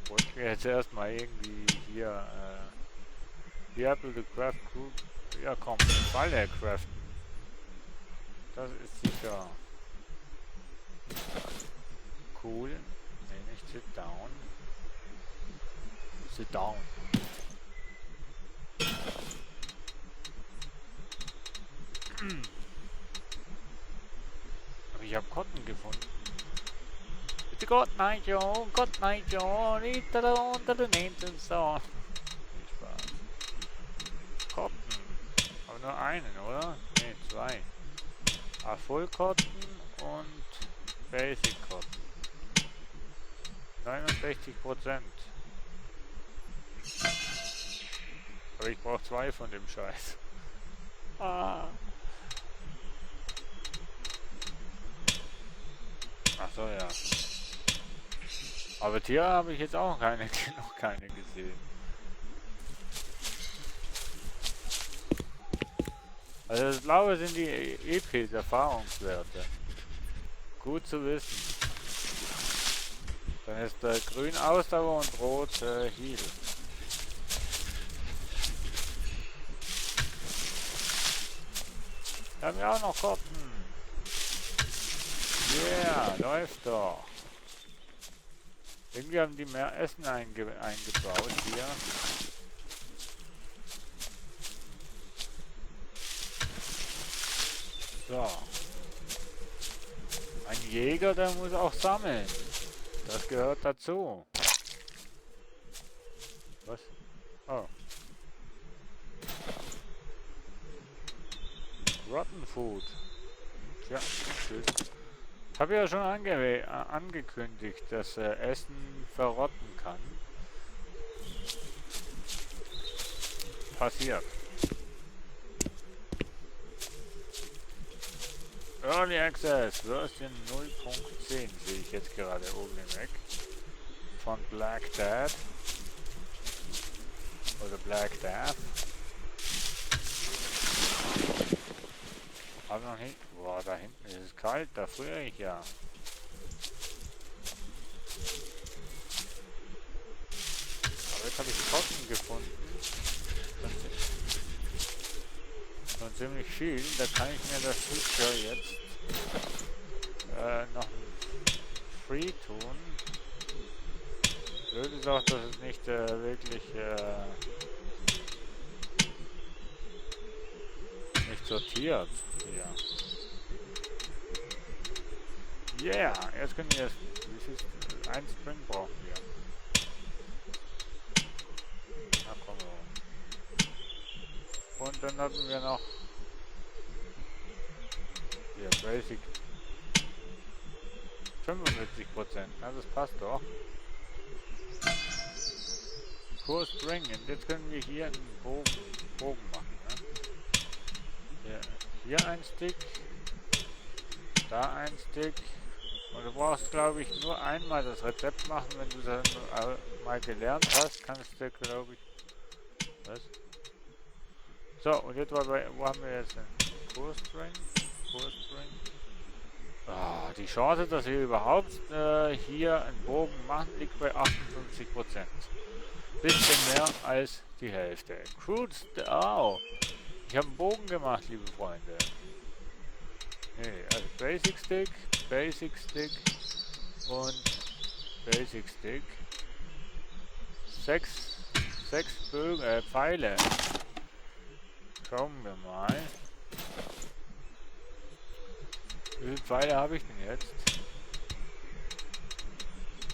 Ich wollte mir jetzt erstmal irgendwie hier, be able to craft group. Ja komm, Falle craften. Das ist sicher cool. Nee, nicht sit down. Sit down. Aber ich habe Cotton gefunden. Bitte Gott, nein, Joe, Gott, nein, Joe, nicht da unter den Händen so. Viel Spaß. Cotton. Aber nur einen, oder? Ne, zwei. Ah, Full Cotton und Basic Cotton. 69%. Aber ich brauche zwei von dem Scheiß. Ah. Ach so, ja. Aber Tiere habe ich jetzt auch noch keine gesehen. Also das Blaue sind die EPs, Erfahrungswerte. Gut zu wissen. Dann ist grün Ausdauer und rot Heal. Wir haben ja auch noch Cotton. Yeah, läuft doch. Irgendwie haben die mehr Essen eingebaut hier. So. Ein Jäger, der muss auch sammeln. Das gehört dazu. Was? Oh. Rotten Food. Tja, tschüss. Ich habe ja schon angekündigt, dass Essen verrotten kann. Passiert. Early Access Version 0.10 sehe ich jetzt gerade oben im Eck. Von Black Dad. Oder Black Death. Aber noch nicht. Boah, da hinten ist es kalt, da friere ich ja. jetzt habe ich Kosten gefunden. Schon ziemlich viel. Da kann ich mir das Feature jetzt noch free tun. Blöd ist auch, dass es nicht wirklich nicht sortiert hier. Yeah, jetzt können wir wie viel ein Spring brauchen wir. Na komm mal. Und dann hatten wir noch hier Basic 75%. Na, das passt doch. Core Spring. Und jetzt können wir hier einen Bogen machen. Ne? Hier ein Stick. Da ein Stick. Und du brauchst, glaube ich, nur einmal das Rezept machen. Wenn du das mal gelernt hast, kannst du, glaube ich... Was? So, und jetzt wo haben wir jetzt den Core String? Oh, die Chance, dass wir überhaupt hier einen Bogen machen, liegt bei 58%. Bisschen mehr als die Hälfte. Crude oh. Ich habe einen Bogen gemacht, liebe Freunde. Nee, also Basic Stick und Basic Stick. Sechs Bögen, Pfeile. Schauen wir mal. Wie viele Pfeile habe ich denn jetzt?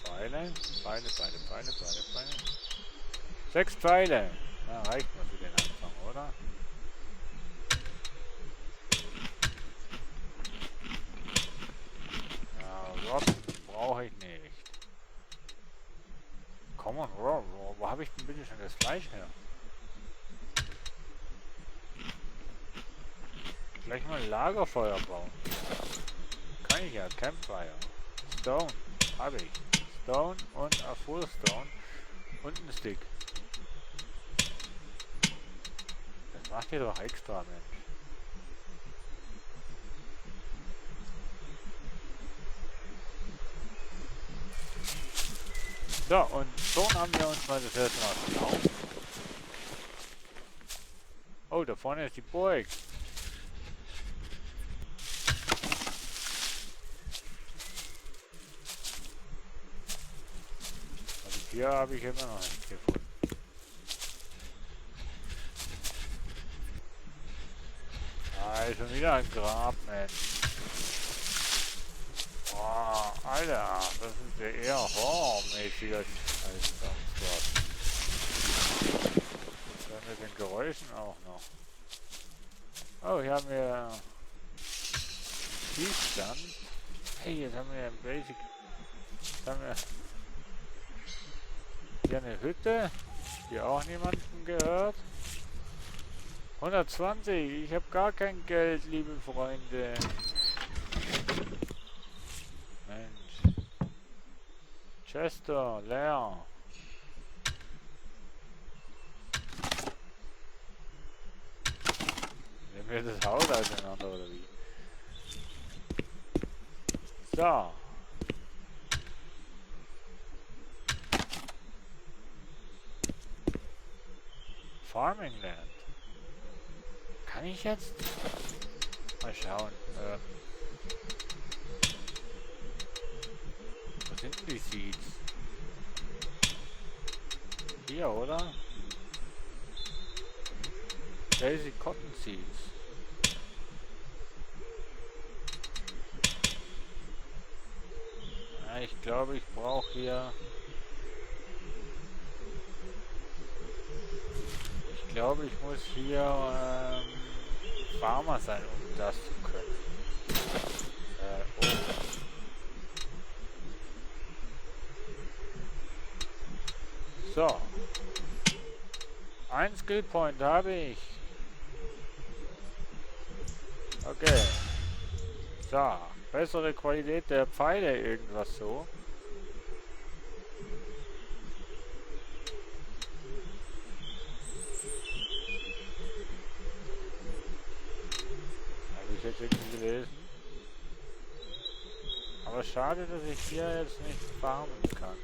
Pfeile. 6 Pfeile. Na, reicht mal für den Anfang, oder? Ja, Rod brauche ich nicht. Komm on, Rod, wo habe ich denn bitte schon das Fleisch her? Gleich mal ein Lagerfeuer bauen. Kann ich ja, Campfire. Stone, habe ich. Stone und a Full Stone und ein Stick. Das macht ihr doch extra, Mensch. So, und schon haben wir uns mal das erste Mal gekauft. Oh, da vorne ist die Burg. Also hier habe ich immer noch nicht gefunden. Ah, ist schon wieder ein Grab, Mensch. Oh, Alter, das ist ja eher horrormäßiger als sonst was. Dann mit den Geräuschen auch noch. Oh, hier haben wir Tiefstand. Hey, jetzt haben wir ein Basic. Jetzt haben wir hier eine Hütte, die auch niemandem gehört. 120, ich habe gar kein Geld, liebe Freunde. Mensch. Chester, leer. Nehmen wir das Haus auseinander oder wie? So. Farming Land. Kann ich jetzt? Mal schauen. Wo sind denn die Seeds? Hier, oder? Basic Cotton Seeds. Ja, ich glaube, ich brauche hier... Ich glaube, ich muss hier Farmer sein, um das zu können. Oh. So. Ein Skill Point habe ich. Okay. So. Bessere Qualität der Pfeile, irgendwas so. Habe ich jetzt irgendwie gelesen. Aber schade, dass ich hier jetzt nicht farmen kann.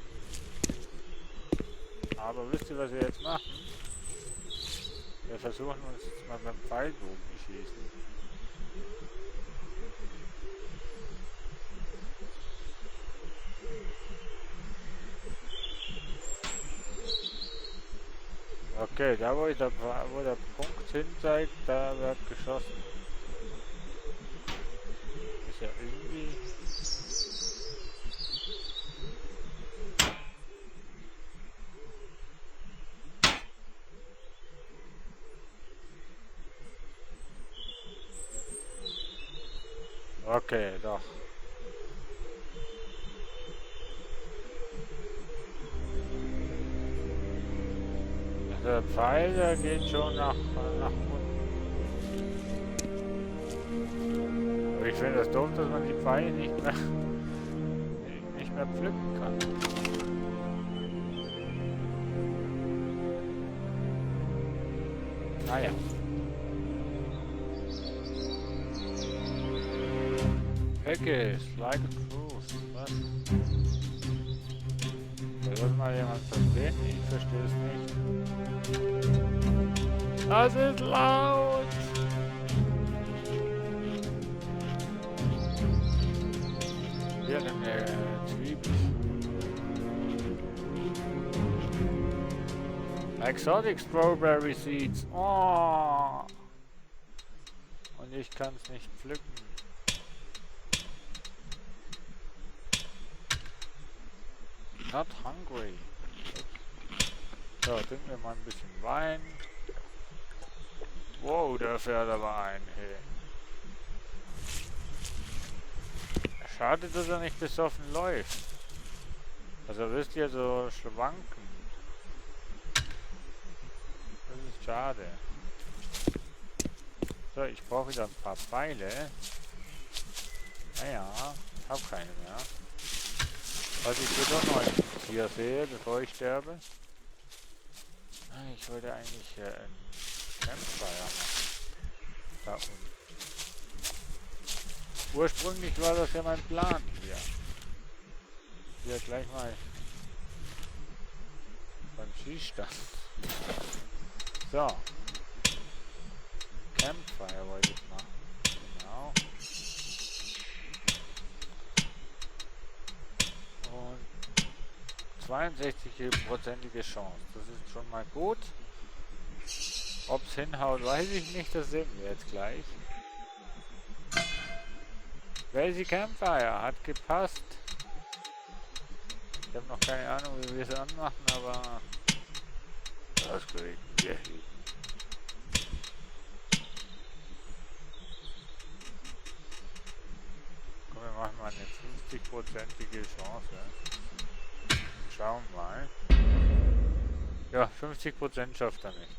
Aber wisst ihr, was wir jetzt machen? Wir versuchen uns jetzt mal beim Pfeilbogen schießen. Okay, da wo der Punkt hin zeigt, da wird geschossen. Ist ja irgendwie... Okay, doch. Der Pfeil, der geht schon nach unten. Aber ich finde das doof, dass man die Pfeile nicht mehr pflücken kann. Naja. Ecke, like a truth. Was? Will das mal jemand verstehen? Ich verstehe es nicht. Das ist laut! Hier eine Zwiebel. Exotic Strawberry Seeds. Oh! Und ich kann es nicht pflücken. Not hungry. So, trinken wir mal ein bisschen Wein. Wow, der fährt aber ein. Hey. Schade, dass er nicht besoffen läuft. Also wisst ihr, so schwanken. Das ist schade. So, ich brauche wieder ein paar Pfeile. Naja, ich habe keine mehr. Was ich wieder noch ein Tier sehe, bevor ich sterbe. Ich wollte eigentlich ein Campfire machen. Da unten. Ursprünglich war das ja mein Plan hier. Hier gleich mal beim Schießstand. So. Campfire wollte ich machen. Genau. Und 62%ige Chance. Das ist schon mal gut. Ob es hinhaut, weiß ich nicht. Das sehen wir jetzt gleich. Crazy Campfire hat gepasst. Ich habe noch keine Ahnung, wie wir es anmachen, aber das kriegen wir hin. Komm, wir machen mal eine 50%ige Chance. Schauen wir mal. Ja, 50% schafft er nicht.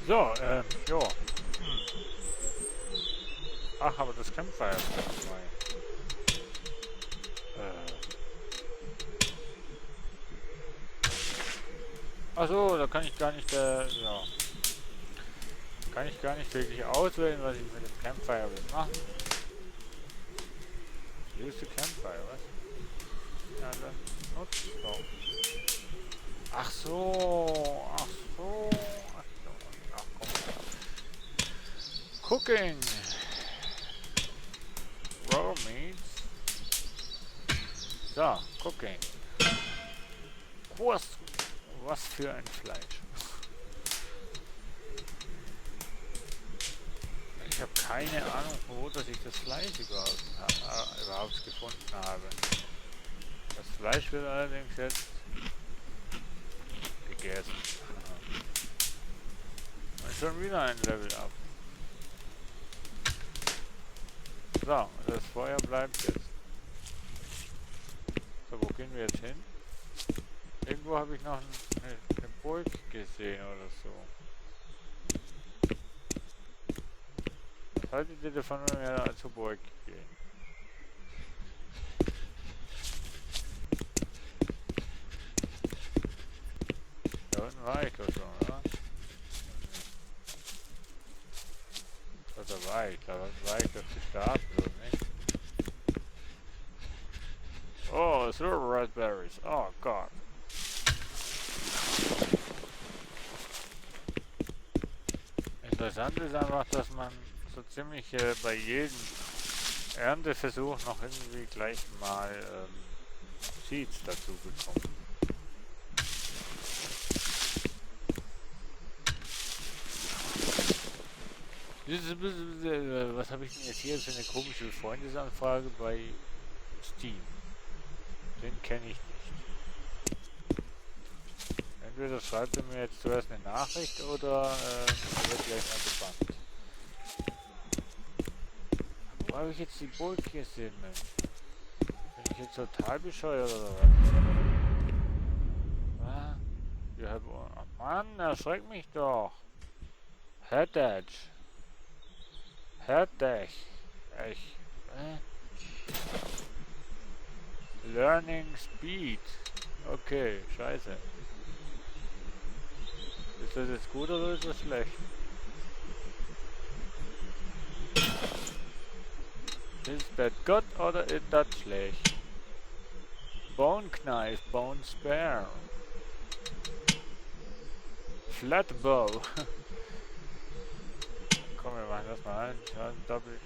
So, jo. Ach, aber das Campfire ist vorbei. Ach so, da kann ich gar nicht, ja. Kann ich gar nicht wirklich auswählen, was ich mit dem Campfire will machen. Use the Campfire, was? Ja, dann nutzt doch. Ach so, ach so, ach so. Ach komm. Cooking. Raw meats. So, Cooking. Was für ein Fleisch. Ich habe keine Ahnung, wo dass ich das Fleisch überhaupt gefunden habe. Das Fleisch wird allerdings jetzt gegessen. Und schon wieder ein Level up. So, und das Feuer bleibt jetzt. So, wo gehen wir jetzt hin? Irgendwo habe ich noch eine Burg gesehen oder so. Was haltet ihr davon, wenn wir zur Burg gehen? Da unten war ich doch schon, oder? Da war ich doch gestartet, oder nicht? Oh, Silver Raspberries. Oh Gott. Interessant ist einfach, dass man so ziemlich bei jedem Ernteversuch noch irgendwie gleich mal Seeds dazu bekommt. Was habe ich denn jetzt hier für eine komische Freundesanfrage bei Steam? Den kenne ich nicht. Entweder schreibt er mir jetzt zuerst eine Nachricht oder er wird gleich mal gebannt. Wo habe ich jetzt die Burg gesehen, Mensch? Bin ich jetzt total bescheuert oder was? Ah, oh Mann, erschreckt mich doch. Headedge. Headedge. Echt. Learning Speed. Okay, scheiße. Ist das jetzt gut oder ist das schlecht? Ist das gut oder ist das schlecht? Bone Knife, Bone Spare. Flat Bow. Komm, wir machen das mal ein. Ja, Doppel.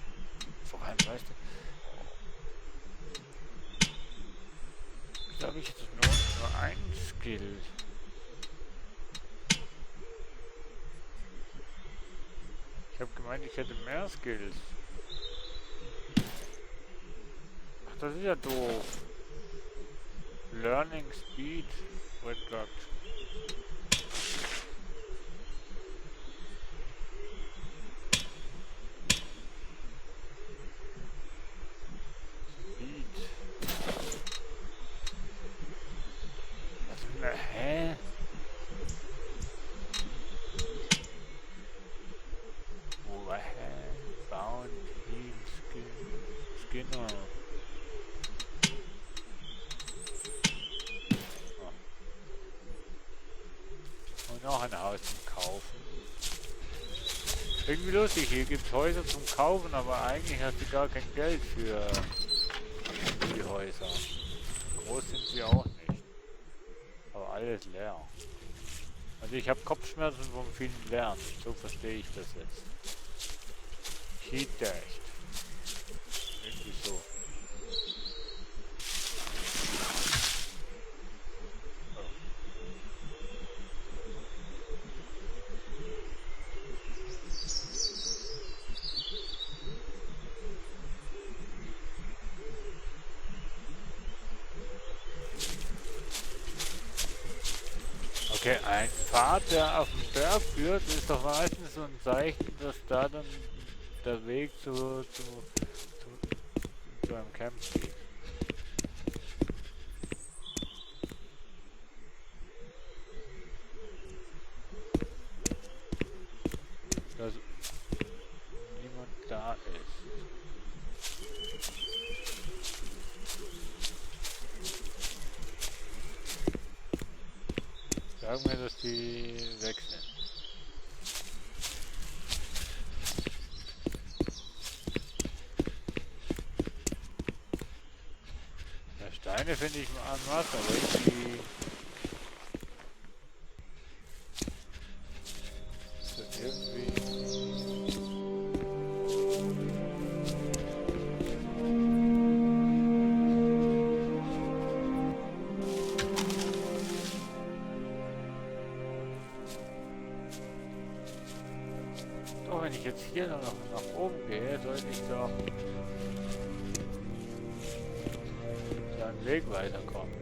Vor allem, weißt du. Ich glaube, ich hätte nur einen Skill. Ich habe gemeint, ich hätte mehr Skills. Ach, das ist ja doof. Learning Speed wird blocked. Speed. Was? Hä? Bound Heal Skinner. Oh. Und noch ein Haus zum Kaufen. Irgendwie lustig, hier gibt es Häuser zum Kaufen, aber eigentlich hast du gar kein Geld für die Häuser. Groß sind sie auch nicht. Aber alles leer. Also ich habe Kopfschmerzen vom vielen Lernen. So verstehe ich das jetzt. Heat Dash. Irgendwie so. Okay, ein Pfad, der auf den Berg führt, ist doch meistens so ein Zeichen, dass da dann der Weg zu einem Camp geht. Sag mir, dass die weg sind. Ja, Steine finde ich an was, aber irgendwie... So irgendwie... Doch, wenn ich jetzt hier noch nach oben gehe, sollte ich doch einen Weg weiterkommen.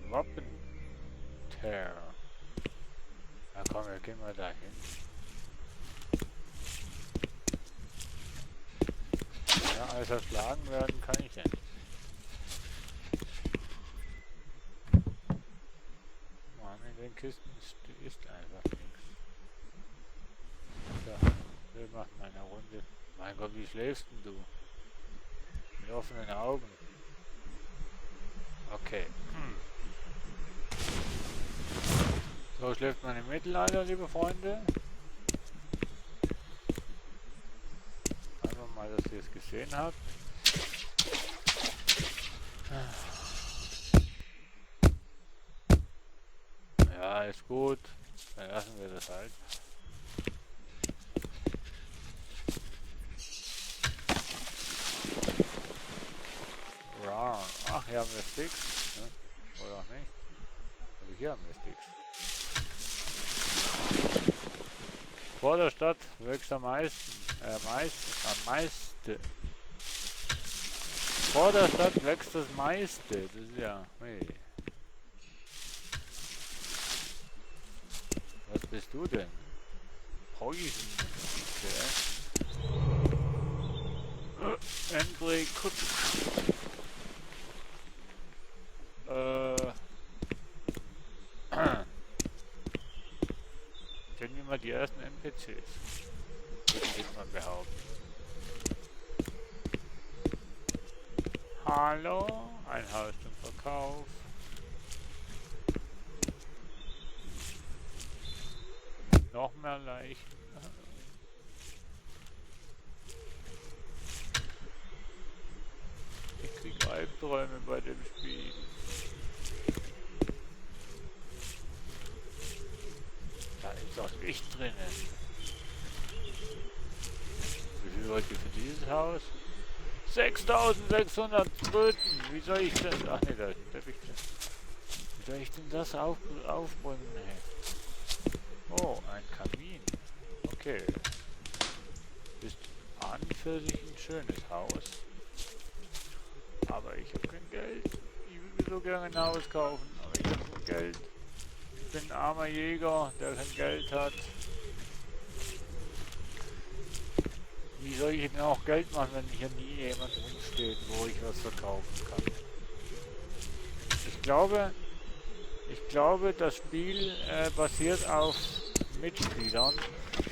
Wappentear. Na komm, wir gehen mal dahin. Ja, als erschlagen werden kann ich ja nicht. Mann, in den Kisten ist einfach nichts. So, wir machen mal eine Runde. Mein Gott, wie schläfst denn du? Mit offenen Augen. Okay. So schläft man im Mittelalter, liebe Freunde. Einfach mal, dass ihr es gesehen habt. Ja, ist gut. Dann lassen wir das halt. Ach, hier haben wir Sticks. Ne? Oder auch nicht? Also hier haben wir Sticks. Vor der Stadt wächst am meisten. Vor der Stadt wächst das meiste. Das ist ja. Hey. Was bist du denn? Poison. Okay. Andre Cook. Kennen wir mal die ersten NPCs. Würde ich jetzt mal behaupten. Hallo, ein Haus zum Verkauf. Noch mehr Leichen. Ich krieg Albträume bei dem Spiel. Da ist auch Licht drinnen. Wie viel wollt ihr für dieses Haus? 6600 Tröten. Wie soll ich das? Ach ne, da ist ein Teppich drin. Wie soll ich denn das aufbringen? Hey. Oh, ein Kamin. Okay. Ist an und für sich ein schönes Haus. Aber ich habe kein Geld. Ich würde so gerne ein Haus kaufen, aber ich habe kein Geld. Ich bin ein armer Jäger, der kein Geld hat. Wie soll ich denn auch Geld machen, wenn hier nie jemand rumsteht, wo ich was verkaufen kann? Ich glaube, das Spiel basiert auf Mitspielern.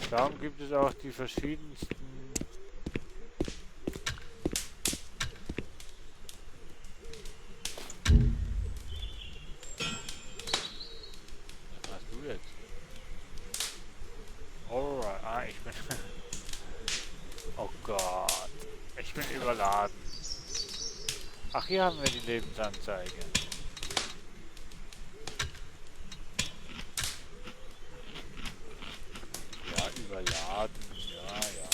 Darum gibt es auch die verschiedensten ich bin... Oh Gott. Ich bin überladen. Ach, hier haben wir die Lebensanzeige. Ja, überladen. Ja, ja.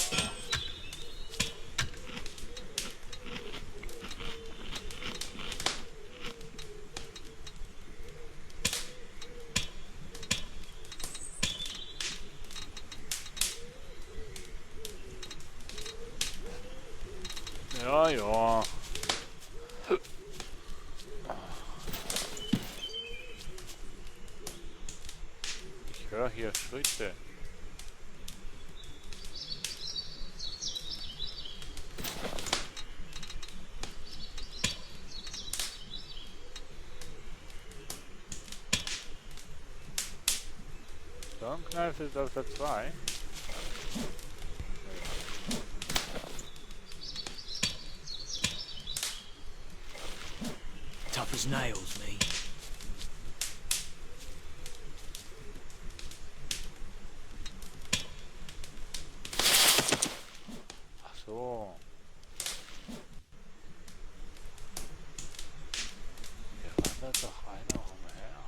Ja, ja. Ich höre hier Schritte. Stormknife ist auf der 2. snails, me. Ach so. Hier wandert doch einer umher.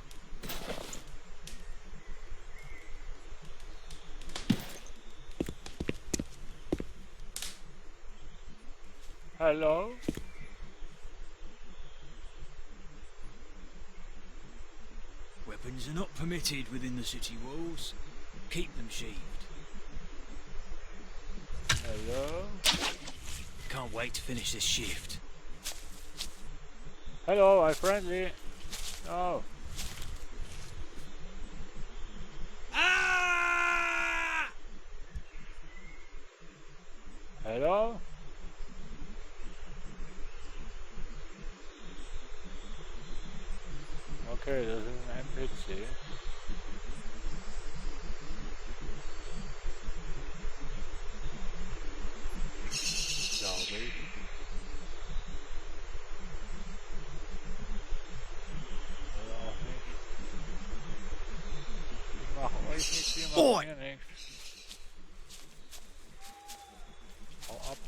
Hallo? Weapons are not permitted within the city walls. Keep them sheathed. Hello? Can't wait to finish this shift. Hello, I'm friendly. Oh. Ah! Hello? Okay, das ist ein NPC. Glaube ich. Oder auch nicht. Ich mache euch nichts, ihr macht mir nichts. Hau ab.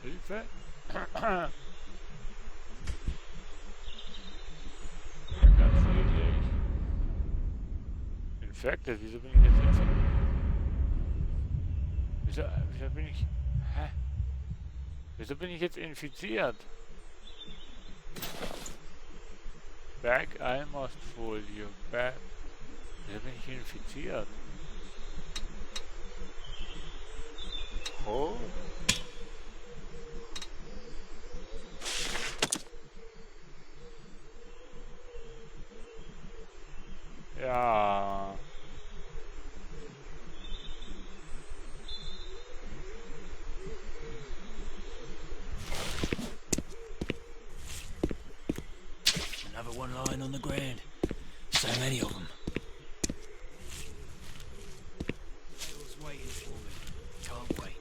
Hilfe! Ganz niedlich. Infected, wieso bin ich jetzt infected? Wieso bin ich... Hä? Wieso bin ich jetzt infiziert? Back almost full, you back. Wieso bin ich infiziert? Oh? Ja. Another one lying on the ground. So many of them. Snails waiting for me. Can't wait.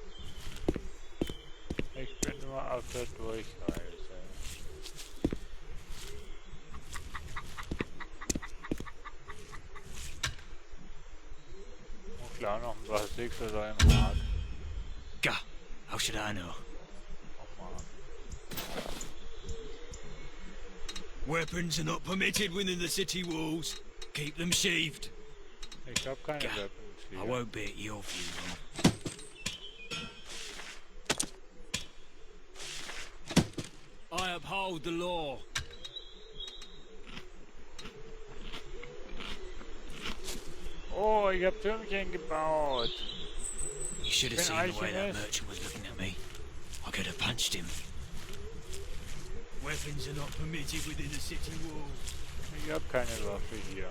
Ich bin nur auf der Durchreise. Und klar noch ein paar Sticks oder ein Rad. Gah, how should I know? Oh Mann. Weapons are not permitted within the city walls. Keep them sheathed. Ich hab keine Gah, Weapons hier. I won't be at your funeral. I uphold the law. Oh, ich hab Türmchen gebaut. You should have Bin seen the way that Alchemist. merchant was looking at me. I could have punched him. Weapons are not permitted within the city walls. Ich hab keine Waffe hier.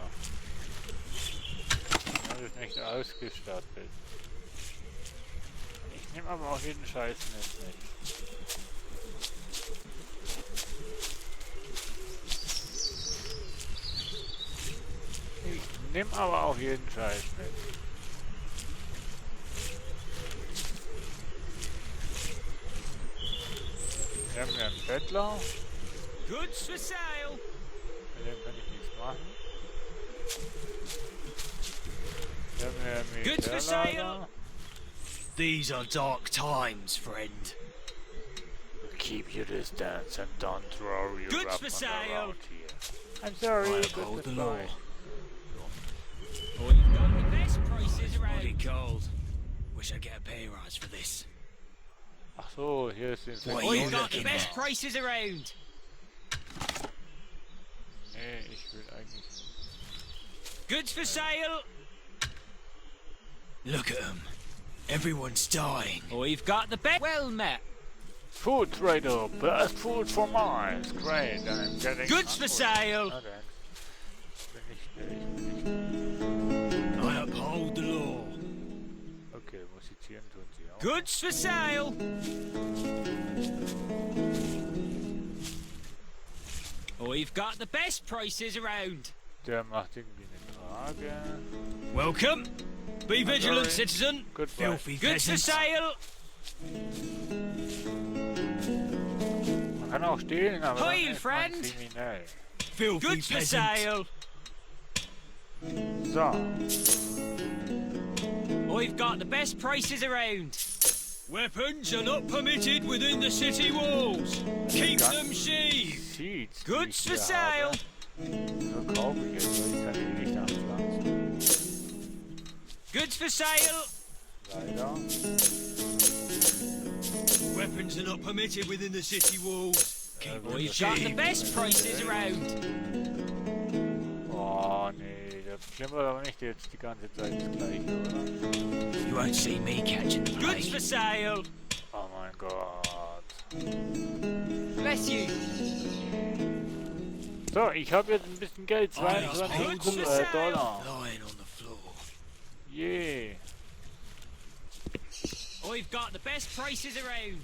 Das ist nicht ausgestattet. Ich nehme aber auch jeden Scheiß mit. Ich nehme aber auch jeden Scheiß mit. Wir haben hier einen Bettler. Goods for sale. Mit dem kann ich nichts machen. Wir haben hier ein Goods for sale. Militärlager. These are dark times, friend. Keep your distance and don't throw your Goods for weapon sale. around here. I'm sorry, I but uphold the goodbye. law. Oh, you've got the best prices around. Bloody cold. Wish I'd get a pay rise for this. Ach so, hier ist die What Infektion. are you got the best prices around. Nee, ich will eigentlich... Goods for sale. Look at them. Everyone's dying. Oh, you've got the best. Well met. Food trader, best food for miles. Great, I'm getting... Goods for sale. Ah, thanks. Bin ich... I uphold the law. Okay, musizieren tun sie auch. Goods for sale. Oh, you've got the best prices around. Der macht irgendwie eine Frage. Welcome. Be vigilant, sorry. citizen. Goodbye. Filthy goods for sale. Man kann auch stehlen, aber dann Heil, ist man friend. kriminell. Filthy goods for sale. So, I've got the best prices around. Weapons are not permitted within the city walls. Keep them sheathed. Seeds. Goods for sale. So kaufe ich jetzt, weil ich kann die nicht anpflanzen. Goods for sale. Leider. Weapons are not permitted within the city walls. Keep them We've got the best prices around. Oh nee, das klimpert aber nicht jetzt die ganze Zeit das gleiche, oder? You won't see me catching the plague. Goods for sale. Oh mein Gott. Bless you. So, ich habe jetzt ein bisschen Geld, 22 Dollar. Lying on the floor. Yeah. I've got the best prices around.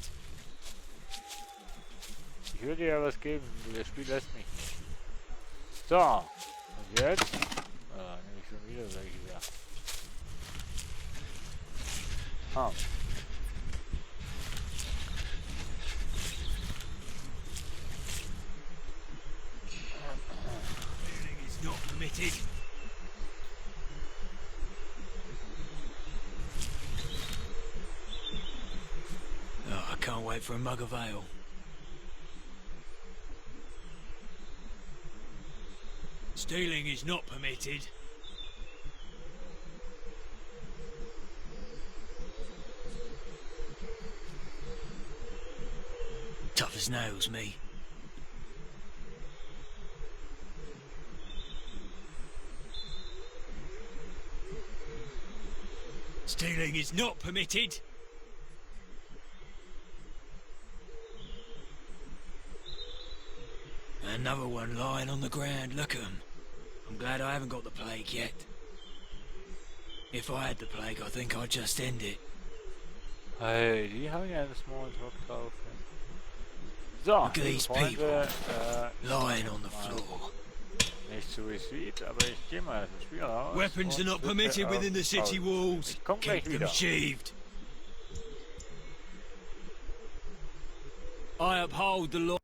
Ich würde ja was geben, das Spiel lässt mich nicht. So, und jetzt? Ah, nehme ich schon wieder welche wieder. Ah. Stealing is not permitted. Oh, I can't wait for a mug of ale. Stealing is not permitted. Tough as nails, me. Stealing is not permitted. Another one lying on the ground, look at 'em. I'm glad I haven't got the plague yet. If I had the plague, I think I'd just end it. Hey, die haben ja einen Smalltalk drauf. So, Look at these Freunde, Lying on the floor. nicht Suizid, aber ich gehe mal aus dem Spiel raus. Weapons are und not drücke permitted auf within the city Pause. walls. Ich komm gleich Keep them wieder. sheathed. I uphold the law.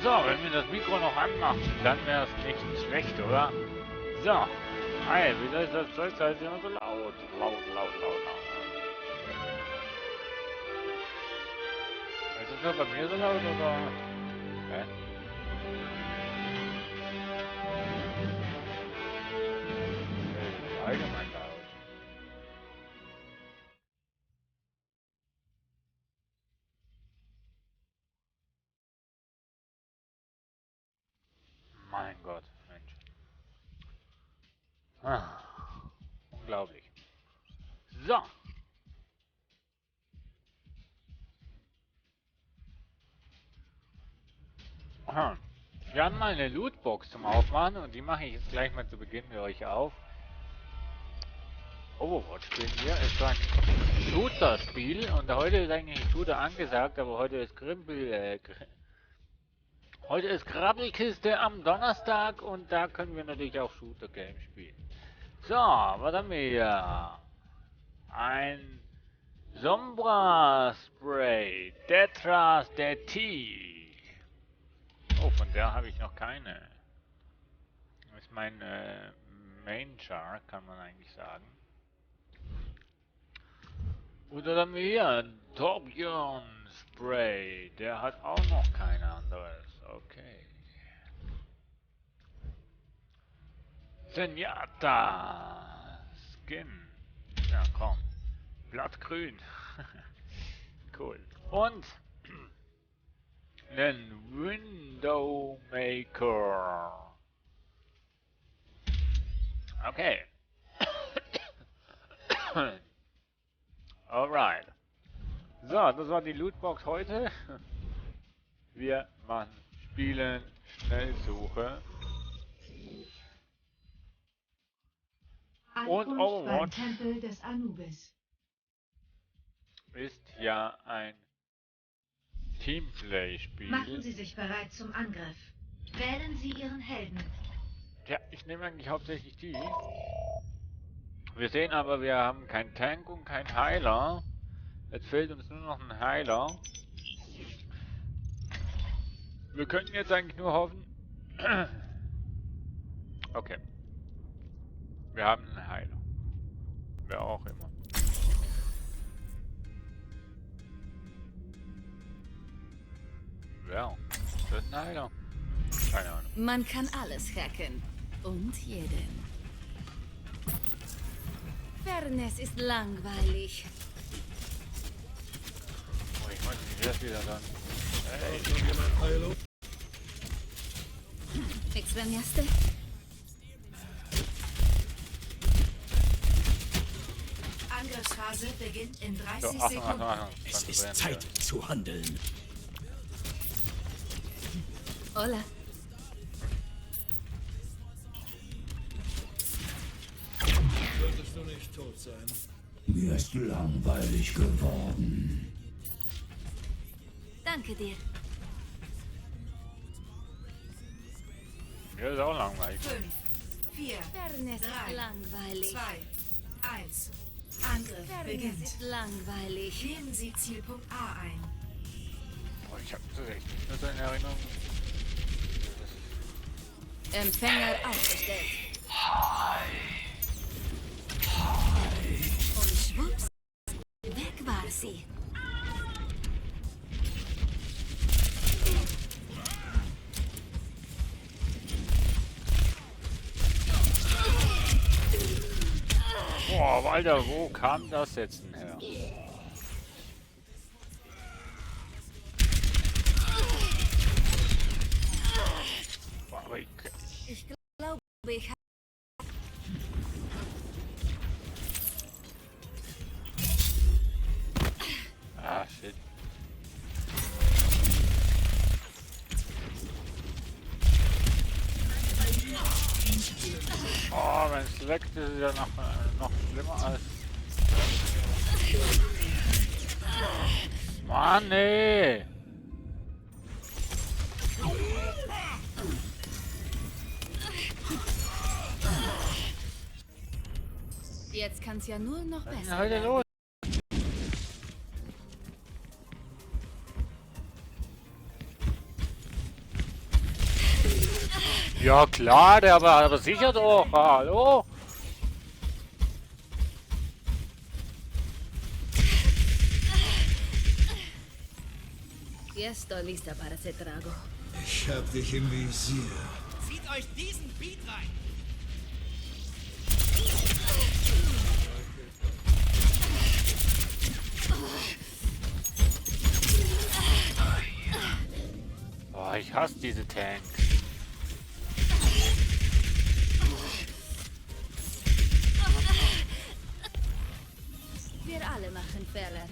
So, wenn wir das Mikro noch anmachen, dann wäre es nicht schlecht, oder? So. Hey, wieso ist das Zeug halt immer so laut? Laut. Ist es nur bei mir so laut, oder? Hä? Allgemein laut. Mein Gott, Mensch. Ah, unglaublich. So. Aha. Wir haben mal eine Lootbox zum Aufmachen und die mache ich jetzt gleich mal zu Beginn für euch auf. Overwatch spielen wir, ist so ein Shooter-Spiel und heute ist eigentlich ein Shooter angesagt, aber heute ist heute ist Krabbelkiste am Donnerstag und da können wir natürlich auch Shooter-Games spielen. So, was haben wir hier? Ein Sombra Spray, Tetras der T. Oh, von der habe ich noch keine. Das ist mein Main Char, kann man eigentlich sagen. Oder dann hier, Torbjörn Spray, der hat auch noch kein anderes. Okay. Zenyatta Skin. Ja, komm. Blattgrün. Cool. Und den Window Maker. Okay. Alright. So, das war die Lootbox heute. Wir machen Spielen Schnellsuche. Und Overwatch Tempel des Anubis. ist ja ein Teamplay-Spiel. Machen Sie sich bereit zum Angriff. Wählen Sie Ihren Helden. Ja, ich nehme eigentlich hauptsächlich die. Wir sehen aber, wir haben keinen Tank und keinen Heiler. Jetzt fehlt uns nur noch ein Heiler. Wir könnten jetzt eigentlich nur hoffen... Okay. Wir haben einen Heiler. Wer auch immer. Wer? Das ist ein Heiler. Keine Ahnung. Man kann alles hacken. Und jeden. Fairness ist langweilig. Oh, ich weiß nicht, wer ist wieder dann. Hey. Extrañaste? Angriffsphase beginnt in 30 So, Achtung, Sekunden. Achtung. Es ist Zeit zu handeln. Hola. Solltest du nicht tot sein? Mir ist langweilig geworden. Danke dir. Mir ist auch langweilig. 5, 4, Fairness ist Drei, langweilig. 2, 1. Angriff Fairness beginnt. ist langweilig. Nehmen Sie Zielpunkt A ein. Oh, ich habe das echt nicht mehr so in Erinnerung. Empfänger aufgestellt. Und schwupps, weg war sie. Boah, Alter, wo kam das jetzt denn her? Boah, aber Ich glaube, ich habe... Ah, shit. Oh, wenn es leckt, ist es ja noch schlimmer als... Mann, nee! Jetzt kann es ja nur noch Was ist denn besser heute werden. los? Ja klar, der aber sicher doch. Hallo? Ya estoy lista para ese trago. Ich hab dich im Visier. Zieht euch diesen Beat rein! Oh, ich hasse diese Tanks. Wir alle machen Fehler.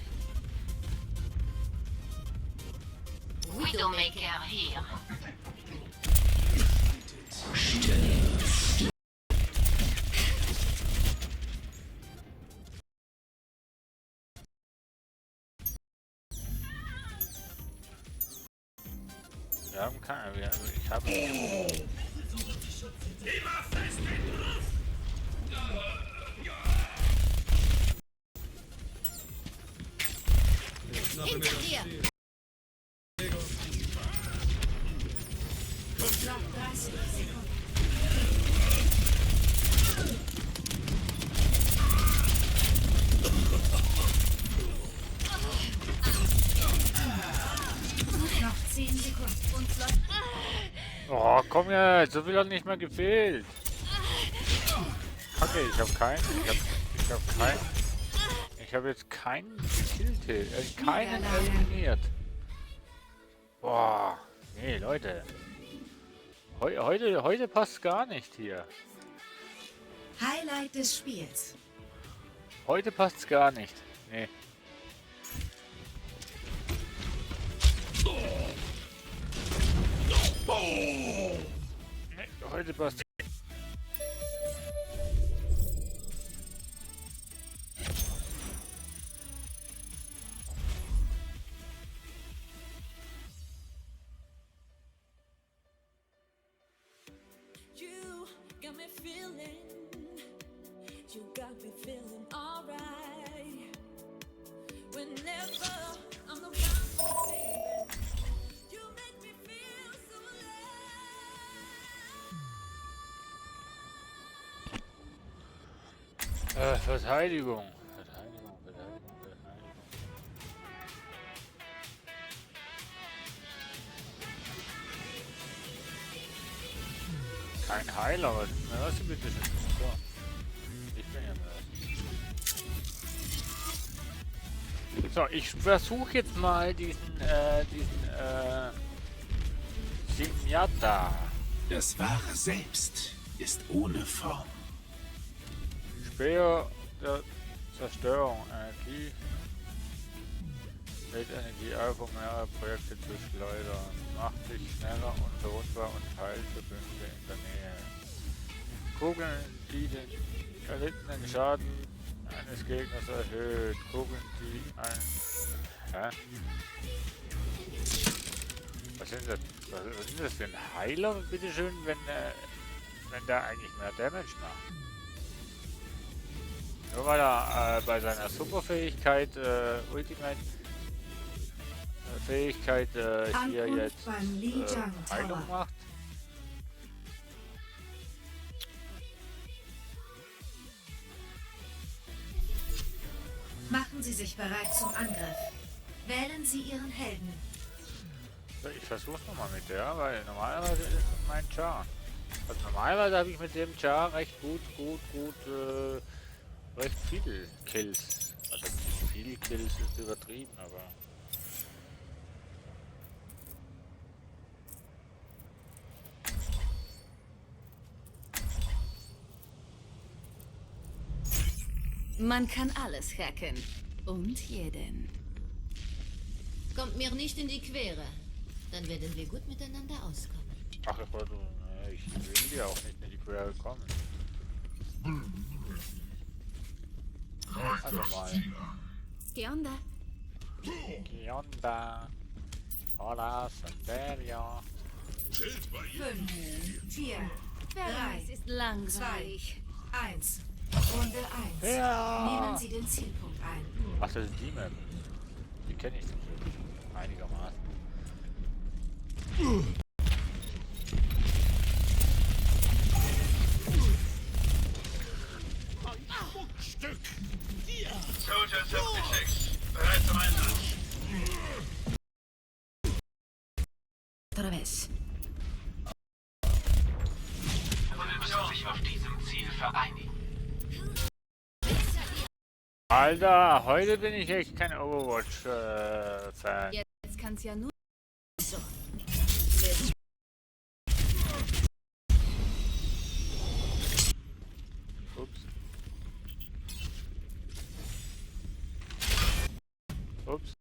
Widowmaker hier. Wir haben keine, also ich habe... Hinter dir! Noch 30 Sekunden. Noch 10 Sekunden. Und läuft. Oh, komm jetzt, so viel hat nicht mehr gefehlt. Okay, ich habe keinen. Ich habe keinen. Ich habe jetzt keinen gekillt. Keinen eliminiert. Boah. Nee, Leute. Heute passt gar nicht hier. Highlight des Spiels. Heute passt's gar nicht. Nee. Nee, heute passt. You got me feeling, you got me feeling alright. Whenever I'm around you, baby, you make me feel so alive. Verteidigung. Verteidigung. Kein Heiler, was ist denn das bitte schön? So. Ich bin ja mal. So, ich versuche jetzt mal diesen Zenyatta. Das wahre Selbst ist ohne Form. Speer der Zerstörung. Energie. Mit Energie einfach mehrere Projekte zu schleudern. Macht dich schneller und verwundbar und heilt Verbündete in der Nähe. Kugeln, die den erlittenen Schaden eines Gegners erhöht. Kugeln, die ein... Hä? Was sind das für ein Heiler, bitteschön, wenn der eigentlich mehr Damage macht? Nur weil er bei seiner Superfähigkeit, Ultimate Fähigkeit hier jetzt Heilung macht. Machen Sie sich bereit zum Angriff. Wählen Sie Ihren Helden. Ich versuch's nochmal mit der, weil normalerweise ist das mein Char. Also normalerweise habe ich mit dem Char recht recht viele Kills. Also viele Kills ist übertrieben, aber... Man kann alles hacken. Und jeden. Kommt mir nicht in die Quere. Dann werden wir gut miteinander auskommen. Ach, ich wollte... Ich will ja auch nicht in die Quere kommen. Also mal. ¿Qué onda? ¿Qué onda? Hola, Santeria. 5, 4, Fairness ist langweilig. 1. Runde 1. Ja! Nehmen Sie den Zielpunkt ein. Ach, das ist die Map. Die kenne ich natürlich. Einigermaßen. Soldier 76, bereit zum Einsatz. Otra vez. Position sich auf diesem Ziel vereinigen. Alter, heute bin ich echt kein Overwatch-Fan. Jetzt kann's ja nur. So. Ups. Ups.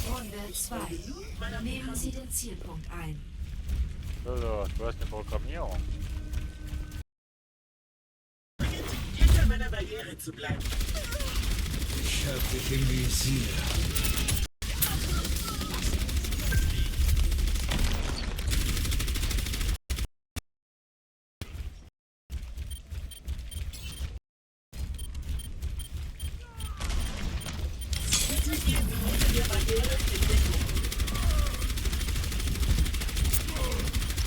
Runde 2. Nehmen Sie den Zielpunkt ein. So, du hast eine Programmierung. Hinter meiner Barriere zu bleiben. Ich hab dich im Visier.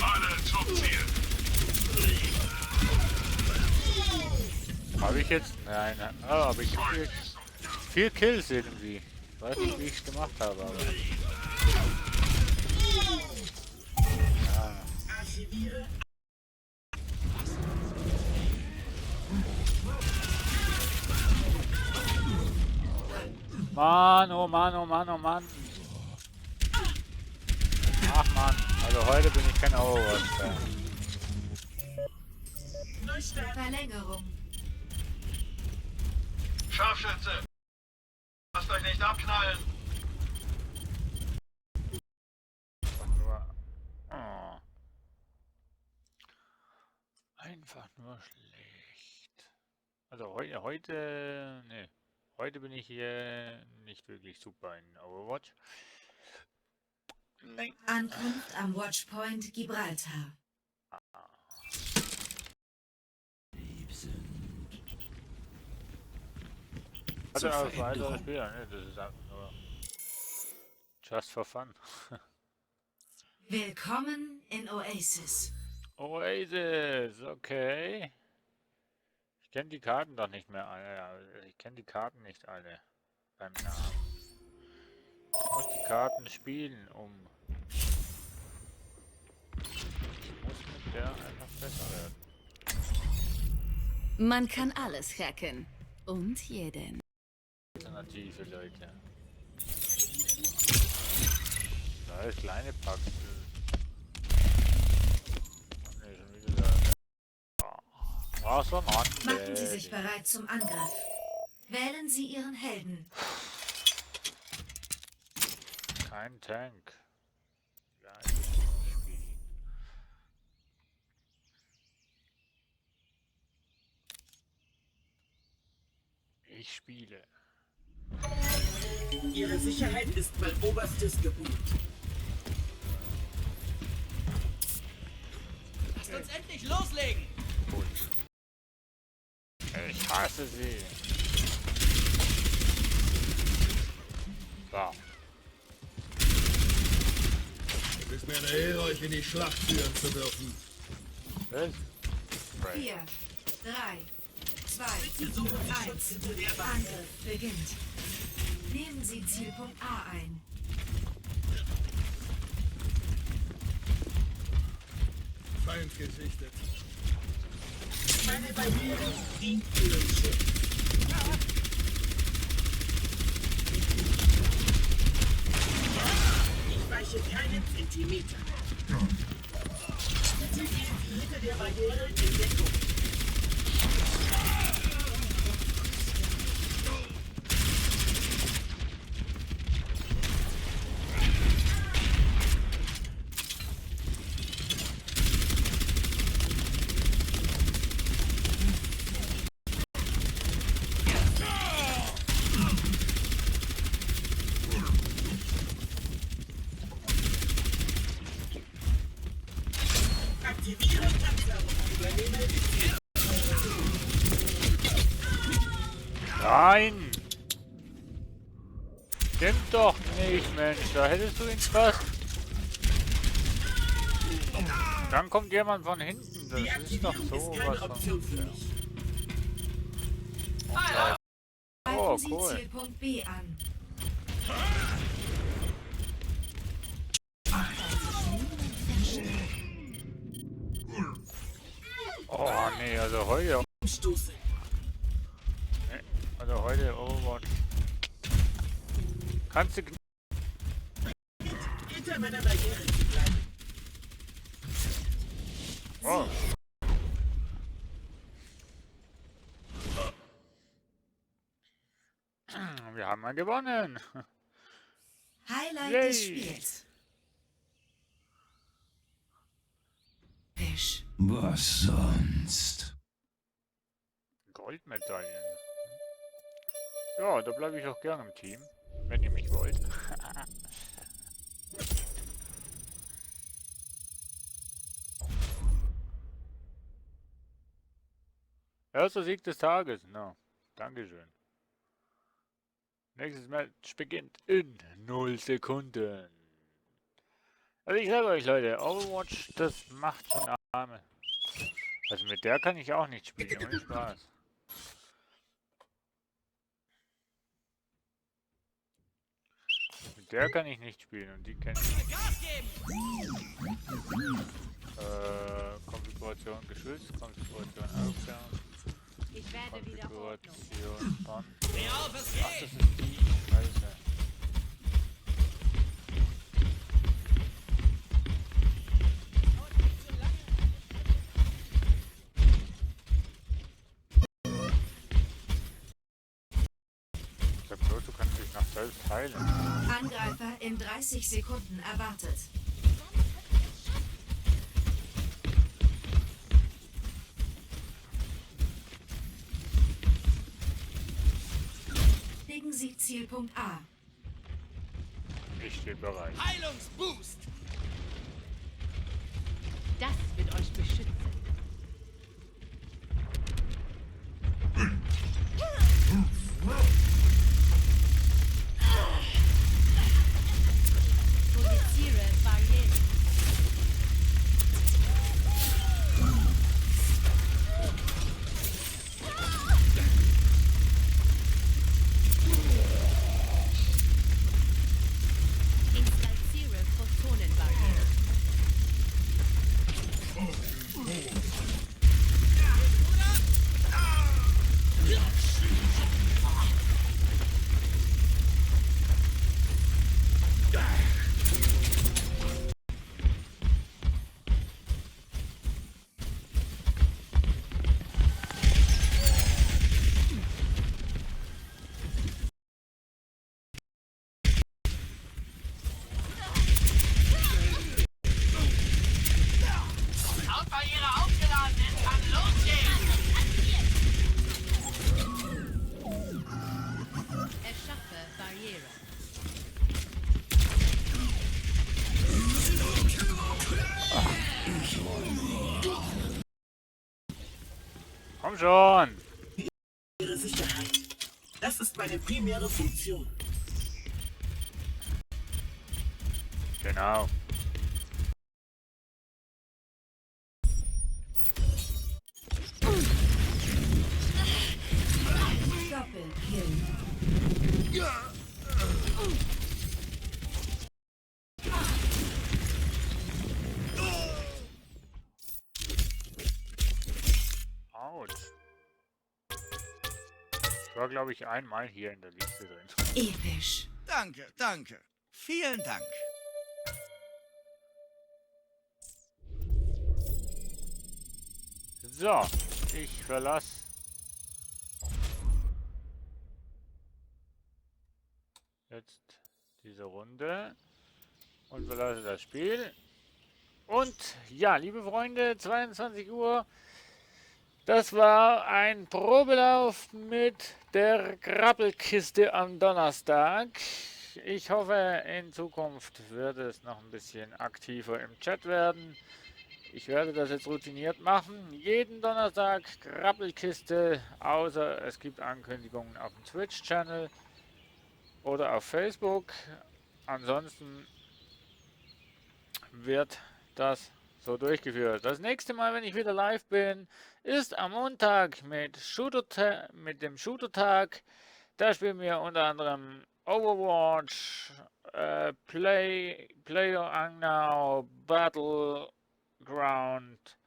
Alle zum Ziel. Habe ich jetzt? Nein, habe ich vier Kills irgendwie. Ich weiß nicht, wie ich es gemacht habe, aber. Archiviere. Mann, oh Mann, oh Mann, oh Mann. Ach Mann, also heute bin ich kein Overwatch-Fan. Verlängerung. Scharfschütze. Lasst euch nicht abknallen. Oh. Einfach nur schlecht. Also heute, nee. Heute bin ich hier nicht wirklich super in Overwatch. Nein. Ankunft am Watchpoint Gibraltar. Also als weiterer Spieler, ne? Das ist einfach nur just for fun. Willkommen in Oasis. Oasis, okay. Ich kenne die Karten doch nicht mehr alle. Ja, ich kenne die Karten nicht alle beim Namen. Ich muss die Karten spielen, um. Ich muss mit der einfach besser werden. Man kann alles hacken. Und jeden. Alternative, Leute. Da ist kleine Pack. Nee, schon wieder da. Oh, so ein Mann. Machen Sie sich bereit zum Angriff. Wählen Sie Ihren Helden. Kein Tank. Ja, ich spiele. Ich spiele. Ihre Sicherheit ist mein oberstes Gebot. Lasst uns endlich loslegen! Gut. Ich hasse sie. So. Es ist mir eine Ehre, euch in die Schlacht führen zu dürfen. Was? 4, 3, 2, 1. Angriff beginnt. Nehmen Sie Zielpunkt A ein. Feind gesichtet. Meine Barriere dient Ihrem Schutz. Ich weiche keinen Zentimeter. Bitte gehen Sie hinter der Barriere in Deckung. Aktiviere Panzerung. Übernehme Visier. Nein! Stimmt doch nicht, Mensch. Da hättest du ihn fast. Dann kommt jemand von hinten. Das ist doch so Ist keine was Option von. für mich. Oh, Sie cool. Zielpunkt B an. Oh, nee, also heute... Nee, also heute Overwatch. Kannst du... Oh. Wir haben mal gewonnen. Highlight Yay. des Spiels. Fisch. Was sonst? Goldmedaillen. Ja, da bleibe ich auch gerne im Team, wenn ihr mich wollt. Erster Sieg des Tages. No. Dankeschön. Nächstes Match beginnt in 0 Sekunden. Also ich sage euch Leute, Overwatch, das macht schon Arme. Also mit der kann ich auch nicht spielen, ohne Spaß. Mit der kann ich nicht spielen und die kenne ich. Konfiguration Geschütz, Konfiguration Aufgaben, Konfiguration von... Ach, das ist die Scheiße. Ich glaube bloß, du kannst dich noch selbst heilen. Angreifer in 30 Sekunden erwartet. Legen Sie Zielpunkt A. Ich stehe bereit. Heilungsboost! Das wird euch beschützen. Projiziere Barriere. Installiere Photonenbarriere. Erschaffe Barriere. Komm schon! Ihre Sicherheit. Das ist meine primäre Funktion. Genau. Doppelkill. Autsch. Ich war, glaube ich, einmal hier in der Liste drin. Episch. Danke, danke. Vielen Dank. So, ich verlasse jetzt diese Runde und verlasse das Spiel. Und ja, liebe Freunde, 22 Uhr. Das war ein Probelauf mit der Grappelkiste am Donnerstag. Ich hoffe, in Zukunft wird es noch ein bisschen aktiver im Chat werden. Ich werde das jetzt routiniert machen. Jeden Donnerstag Grappelkiste, außer es gibt Ankündigungen auf dem Twitch-Channel oder auf Facebook. Ansonsten wird das so durchgeführt. Das nächste Mal, wenn ich wieder live bin, ist am Montag mit dem Shooter-Tag Da spielen wir unter anderem Overwatch, PlayerUnknown's Battleground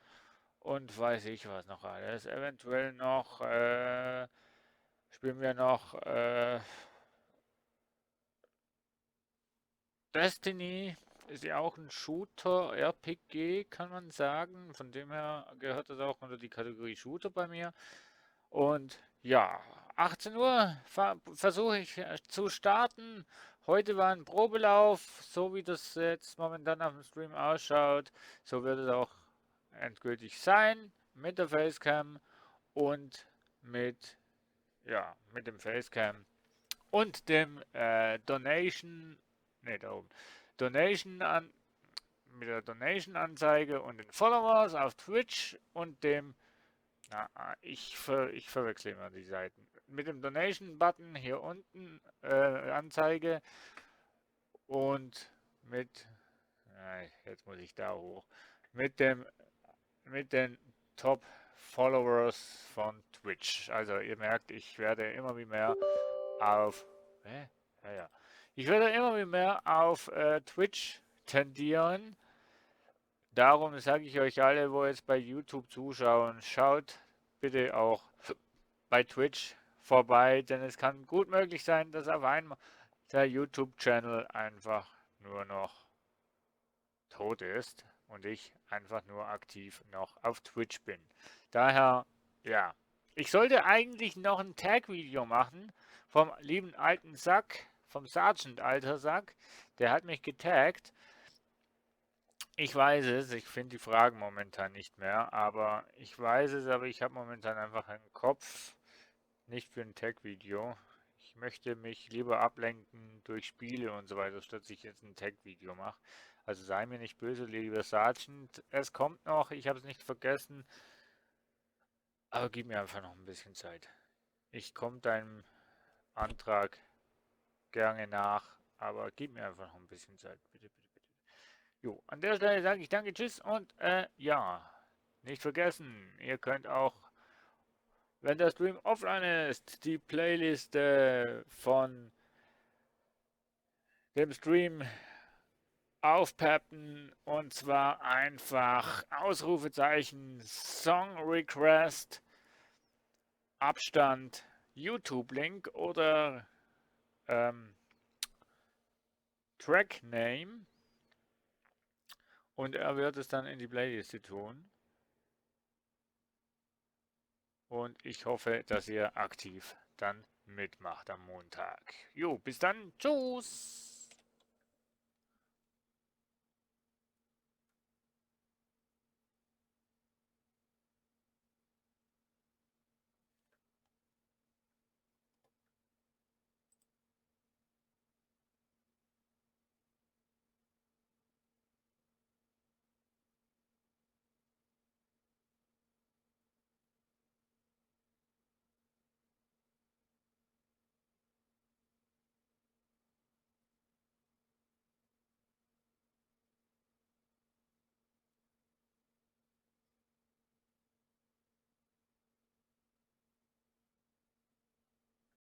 und weiß ich was noch alles. Eventuell noch spielen wir noch Destiny. Ist ja auch ein Shooter, RPG, kann man sagen. Von dem her gehört das auch unter die Kategorie Shooter bei mir. Und ja, 18 Uhr versuche ich zu starten. Heute war ein Probelauf, so wie das jetzt momentan auf dem Stream ausschaut. So wird es auch endgültig sein mit der Facecam und mit dem Facecam und dem Donation, ne, da oben, Donation an, mit der Donation-Anzeige und den Followers auf Twitch und dem, ich verwechsel immer die Seiten, mit dem Donation-Button hier unten, Anzeige und jetzt muss ich da hoch, mit den Top-Followers von Twitch. Also ihr merkt, ich werde immer mehr auf, ich werde immer mehr auf Twitch tendieren. Darum sage ich euch alle, wo jetzt bei YouTube zuschauen, schaut bitte auch bei Twitch vorbei, denn es kann gut möglich sein, dass auf einmal der YouTube-Channel einfach nur noch tot ist und ich einfach nur aktiv noch auf Twitch bin. Daher, ja, ich sollte eigentlich noch ein Tag-Video machen vom lieben alten Sack, vom Sergeant alter Sack, der hat mich getaggt. Ich weiß es, ich finde die Fragen momentan nicht mehr, aber ich weiß es, aber ich habe momentan einfach einen Kopf, nicht für ein Tag-Video. Ich möchte mich lieber ablenken durch Spiele und so weiter, statt ich jetzt ein Tag-Video mache. Also sei mir nicht böse, lieber Sergeant. Es kommt noch, ich habe es nicht vergessen. Aber gib mir einfach noch ein bisschen Zeit. Ich komme deinem Antrag gerne nach, aber gib mir einfach noch ein bisschen Zeit. Bitte, bitte, bitte. Jo, an der Stelle sage ich danke, tschüss und ja, nicht vergessen, ihr könnt auch, wenn der Stream offline ist, die Playliste von dem Stream aufpeppen und zwar einfach Ausrufezeichen Song Request Abstand YouTube Link oder Track Name und er wird es dann in die Playliste tun und ich hoffe, dass ihr aktiv dann mitmacht am Montag. Jo, bis dann, tschüss!